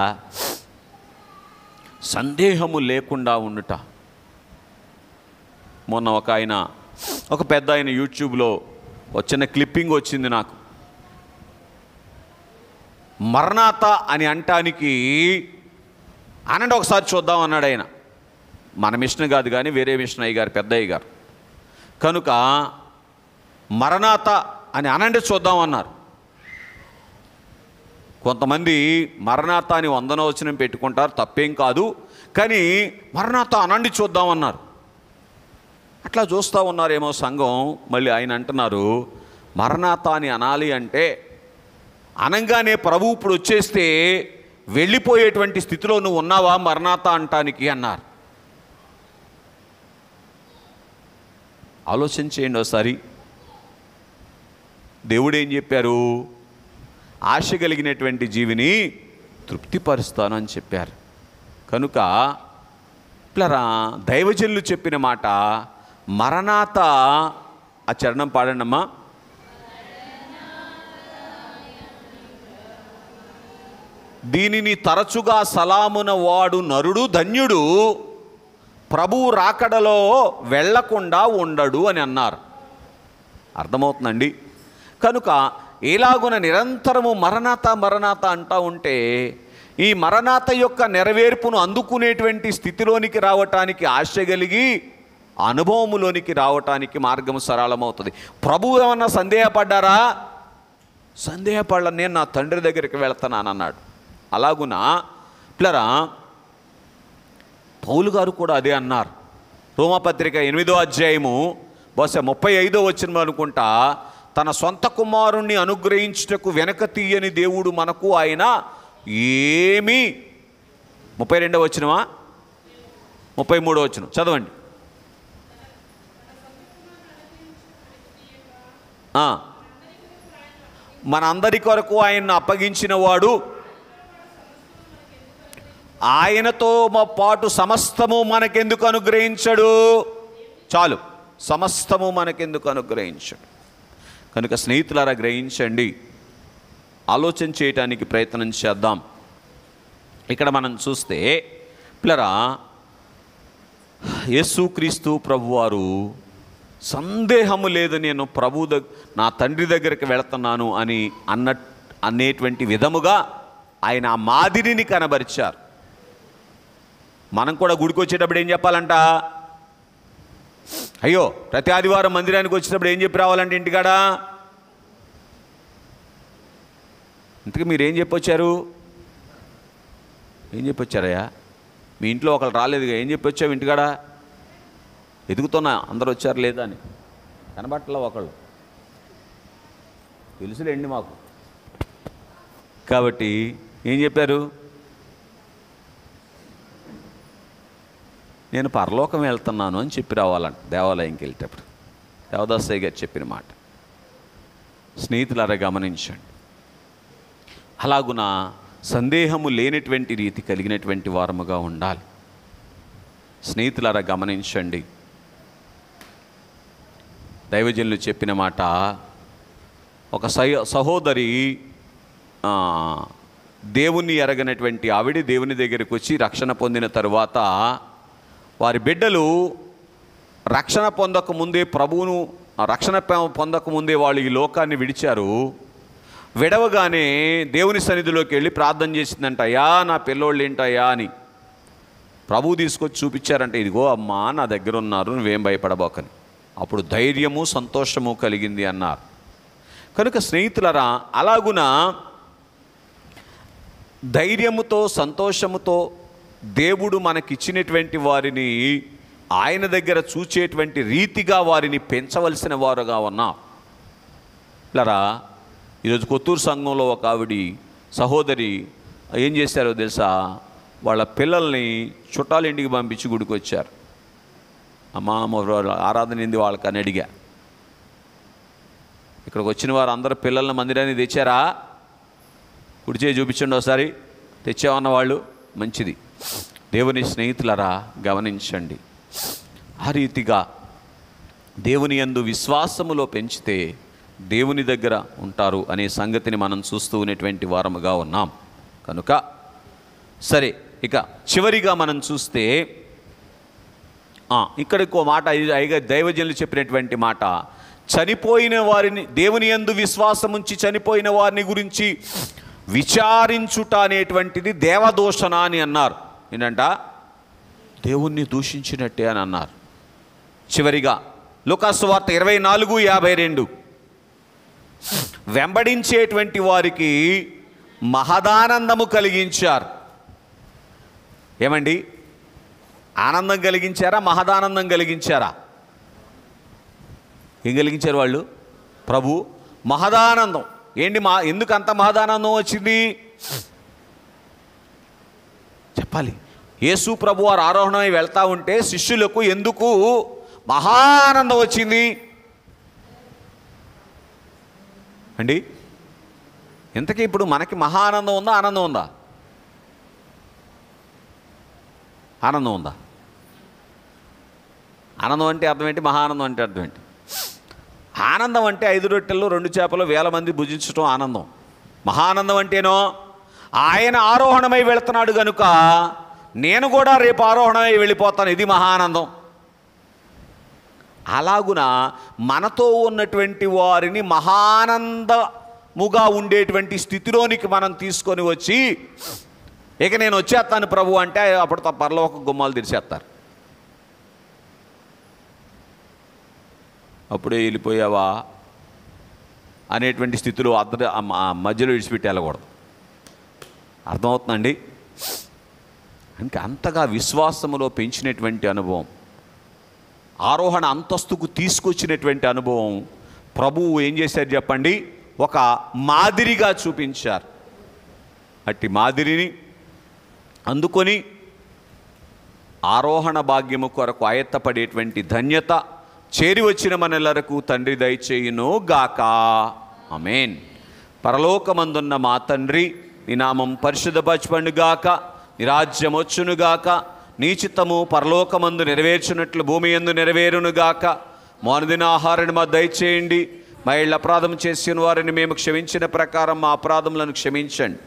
సందేహము లేకుండా ఉండుట. మొన్న ఒక పెద్ద ఆయన యూట్యూబ్లో చిన్న క్లిప్పింగ్ వచ్చింది నాకు. మరణాత అని అంటానికి అనండి ఒకసారి చూద్దాం అన్నాడు ఆయన. మన మిషన్ కాదు కానీ వేరే మిషన్ అయ్య గారు, పెద్దయ్య గారు. కనుక మరణాత అని అనండి చూద్దాం అన్నారు. కొంతమంది మరణాత అని 100వ వచనం పెట్టుకుంటారు, తప్పేం కాదు, కానీ మరణాత అనండి చూద్దామన్నారు. అట్లా చూస్తూ ఉన్నారేమో సంఘం. మళ్ళీ ఆయన అంటున్నారు, మరణాత అని అనాలి అంటే అనంగానే ప్రభు ఇప్పుడు వచ్చేస్తే వెళ్ళిపోయేటువంటి స్థితిలో నువ్వు ఉన్నావా మరణాత అంటానికి అన్నారు. ఆలోచన చేయండి ఒకసారి. దేవుడు ఏం చెప్పారు? ఆశ కలిగినటువంటి జీవిని తృప్తిపరుస్తాను అని చెప్పారు. కనుక పిల్లరా దైవజనులు చెప్పిన మాట మరణాత. ఆ చరణం పాడండమ్మా. దీనిని తరచుగా సలామున వాడు నరుడు ధన్యుడు, ప్రభువు రాకడలో వెళ్లకుండా ఉండడు అని అన్నారు. అర్థమవుతుందండి? కనుక ఎలాగున నిరంతరము మరణాత మరణాత అంటూ ఉంటే ఈ మరణాత యొక్క నెరవేర్పును అందుకునేటువంటి స్థితిలోనికి రావటానికి ఆశ కలిగి అనుభవములోనికి రావటానికి మార్గం సరళమవుతుంది. ప్రభువు ఏమన్నా సందేహపడ్డారా? సందేహపడ, నేను నా తండ్రి దగ్గరికి వెళ్తున్నాను అన్నాడు. అలాగున పిల్లరా పౌలు గారు కూడా అదే అన్నారు. రోమాపత్రిక 8వ అధ్యాయము బహుశా 35వ వచనం అనుకుంటా, తన సొంత కుమారుణ్ణి అనుగ్రహించుటకు వెనక తీయని దేవుడు మనకు ఆయన ఏమీ 32వ వచనమా 33వ వచనం చదవండి. మనందరి కొరకు ఆయన్ను అప్పగించిన వాడు, ఆయనతో పాటు సమస్తము మనకెందుకు అనుగ్రహించడు? చాలు, సమస్తము మనకెందుకు అనుగ్రహించడు. కనుక స్నేహితులారా గ్రహించండి, ఆలోచన చేయటానికి ప్రయత్నం చేద్దాం. ఇక్కడ మనం చూస్తే పిల్లరా యేసుక్రీస్తు ప్రభువారు సందేహము లేదు, నేను నా తండ్రి దగ్గరికి వెళుతున్నాను అని అనేటువంటి విధముగా ఆయన ఆ మాదిరిని కనబరిచారు. మనం కూడా గుడికి వచ్చేటప్పుడు ఏం చెప్పాలంట? అయ్యో, ప్రతి ఆదివారం మందిరానికి వచ్చేటప్పుడు ఏం చెప్పి రావాలంటే ఇంటికాడ? ఇంతకీ మీరేం చెప్పొచ్చారు? ఏం చెప్పొచ్చారయ్యా? మీ ఇంట్లో ఒకళ్ళు రాలేదుగా, ఏం చెప్పొచ్చావు ఇంటికాడ? ఎదుగుతున్నా అందరు వచ్చారు లేదా అని, కనబట్టలో ఒకళ్ళు తెలుసులేండి మాకు. కాబట్టి ఏం చెప్పారు? నేను పరలోకం వెళ్తున్నాను అని చెప్పి రావాలంట దేవాలయంకి వెళ్ళేటప్పుడు. దేవదాసయ్య గారు చెప్పిన మాట స్నేహితులారా గమనించండి. అలాగున సందేహము లేనటువంటి రీతి కలిగినటువంటి వారముగా ఉండాలి. స్నేహితులారా గమనించండి, దైవజనులు చెప్పిన మాట, ఒక సహోదరి దేవుణ్ణి ఎరగనటువంటి ఆవిడ దేవుని దగ్గరికి వచ్చి రక్షణ పొందిన తరువాత వారి బిడ్డలు రక్షణ పొందకముందే ప్రభువును రక్షణ పొందకముందే వాళ్ళు ఈ లోకాన్ని విడిచారు. విడవగానే దేవుని సన్నిధిలోకి వెళ్ళి ప్రార్థన చేసిందంట, అయ్యా నా పిల్లోళ్ళు ఏంటయ్యా అని. ప్రభువు తీసుకొచ్చి చూపించారంటే, ఇదిగో అమ్మా నా దగ్గర ఉన్నారు, నువ్వేం భయపడబోకని. అప్పుడు ధైర్యము సంతోషము కలిగింది అన్నారు. కనుక స్నేహితులరా అలాగున ధైర్యముతో సంతోషముతో దేవుడు మనకిచ్చినటువంటి వారిని ఆయన దగ్గర చూచేటువంటి రీతిగా వారిని పెంచవలసిన వారుగా ఉన్నాం. ఇలారా ఈరోజు కొత్తూరు సంఘంలో ఒక ఆవిడి సహోదరి ఏం చేశారో తెలుసా? వాళ్ళ పిల్లల్ని చుట్టాల ఇంటికి పంపించి గుడికి వచ్చారు. అమ్మా ఆరాధన ఏంది వాళ్ళకి అని అడిగా. ఇక్కడికి వచ్చిన వారు అందరూ పిల్లల మందిరాన్ని తెచ్చారా? కుడి చేయి చూపించండి ఒకసారి. తెచ్చామన్న వాళ్ళు మంచిది. దేవుని స్నేహితులరా గమనించండి, ఆ రీతిగా దేవుని యందు విశ్వాసములో పెంచితే దేవుని దగ్గర ఉంటారు అనే సంగతిని మనం చూస్తూ ఉన్నటువంటి వారముగా ఉన్నాం. కనుక సరే, ఇక చివరిగా మనం చూస్తే ఇక్కడికో మాట దైవజనులు చెప్పినటువంటి మాట, చనిపోయిన వారిని దేవుని యందు విశ్వాసముంచి చనిపోయిన వారిని గురించి విచారించుట అనేటువంటిది దేవదూషణ అని అన్నారు. ఏంటంట? దేవుణ్ణి దూషించినట్టే అని అన్నారు. చివరిగా లూకాసు వార్త 24:52, వెంబడించేటువంటి వారికి మహదానందము కలిగించారు. ఏమండి, ఆనందం కలిగించారా? మహదానందం కలిగించారా? ఏం కలిగించారు వాళ్ళు? ప్రభు మహదానందం. ఏంటి ఎందుకు అంత మహదానందం వచ్చింది చెప్పాలి. యేసు ప్రభు వారు ఆరోహణమై వెళ్తూ ఉంటే శిష్యులకు ఎందుకు మహానందం వచ్చింది అండి? ఇంతకీ ఇప్పుడు మనకి మహానందం ఉందా, ఆనందం ఉందా? ఆనందం ఉందా? ఆనందం అంటే అర్థం ఏంటి? మహానందం అంటే అర్థం ఏంటి? ఆనందం అంటే 5 రొట్టెల్లో 2 చేపలు 1000 మంది భుజించడం ఆనందం. మహానందం అంటేనో ఆయన ఆరోహణమై వెళుతున్నాడు కనుక నేను కూడా రేపు ఆరోహణమై వెళ్ళిపోతాను, ఇది మహానందం. అలాగున మనతో ఉన్నటువంటి వారిని మహానందముగా ఉండేటువంటి స్థితిలోనికి మనం తీసుకొని వచ్చి, ఇక నేను వచ్చేస్తాను ప్రభు అంటే అప్పుడు పరలోక గుమ్మాలు తెరిచేస్తారు. అప్పుడే వెళ్ళిపోయావా అనేటువంటి స్థితిలో మధ్యలో విడిచిపెట్టి వెళ్ళకూడదు. అర్థమవుతుందండి? అంటే అంతగా విశ్వాసములో పెంచినటువంటి అనుభవం, ఆరోహణ అంతస్తుకు తీసుకొచ్చినటువంటి అనుభవం ప్రభువు ఏం చేశారు చెప్పండి? ఒక మాదిరిగా చూపించారు. అట్టి మాదిరిని అందుకొని ఆరోహణ భాగ్యము కొరకు ఆయత్తపడేటువంటి ధన్యత చేరి వచ్చిన మనెల్లరకు తండ్రి దయచేయును గాక. ఆమేన్. పరలోకమందున్న మా తండ్రి, నీ నామం పరిశుద్ధపరచబడును గాక, నీ రాజ్యం వచ్చును గాక, నీ చిత్తము పరలోకమందు నెరవేర్చున్నట్లు భూమి యందు నెరవేరును గాక. మా అనుదిన ఆహారాన్ని మా దయచేయండి. మా ఇళ్ళ అపరాధం చేసిన వారిని మేము క్షమించిన ప్రకారం మా అపరాధములను క్షమించండి.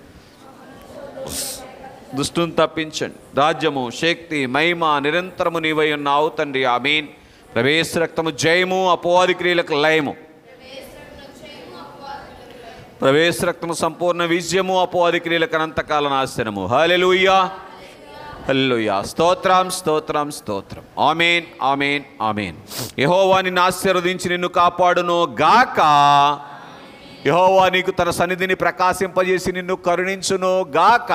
దుష్టుని తప్పించండి. రాజ్యము, శక్తి, మహిమ నిరంతరము నీవై ఉన్నావు తండ్రి. ఆమేన్. ప్రవేశ రక్తము జయము, అపవాది క్రియలకు లయము. ప్రవేశ రక్తము సంపూర్ణ విజయము, అపవాది క్రియలకు అనంతకాల నాశనము. హల్లెలూయా, హల్లెలూయా. స్తోత్రం, స్తోత్రం, స్తోత్రం. ఆమేన్, ఆమేన్, ఆమేన్. యెహోవా నిన్ను ఆశీర్వదించి నిన్ను కాపాడును గాక. యెహోవా నీకు తన సన్నిధిని ప్రకాశింపజేసి నిన్ను కరుణించును గాక.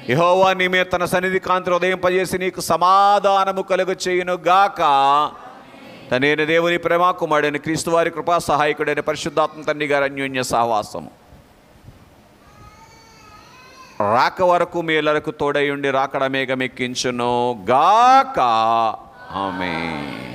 యెహోవా నీ మీద తన సన్నిధి కాంతి ఉదయింపజేసి నీకు సమాధానము కలుగ చేయును గాక. తనైన దేవుని ప్రేమ, కుమారుడైన క్రీస్తు వారి కృపా, సహాయకుడైన పరిశుద్ధాత్మ తండ్రి గారి అన్యోన్య సహవాసము రాక వరకు మీ ఎల్లరకు తోడై ఉండి రాకడ మేఘమెక్కించును గాక. ఆమేన్.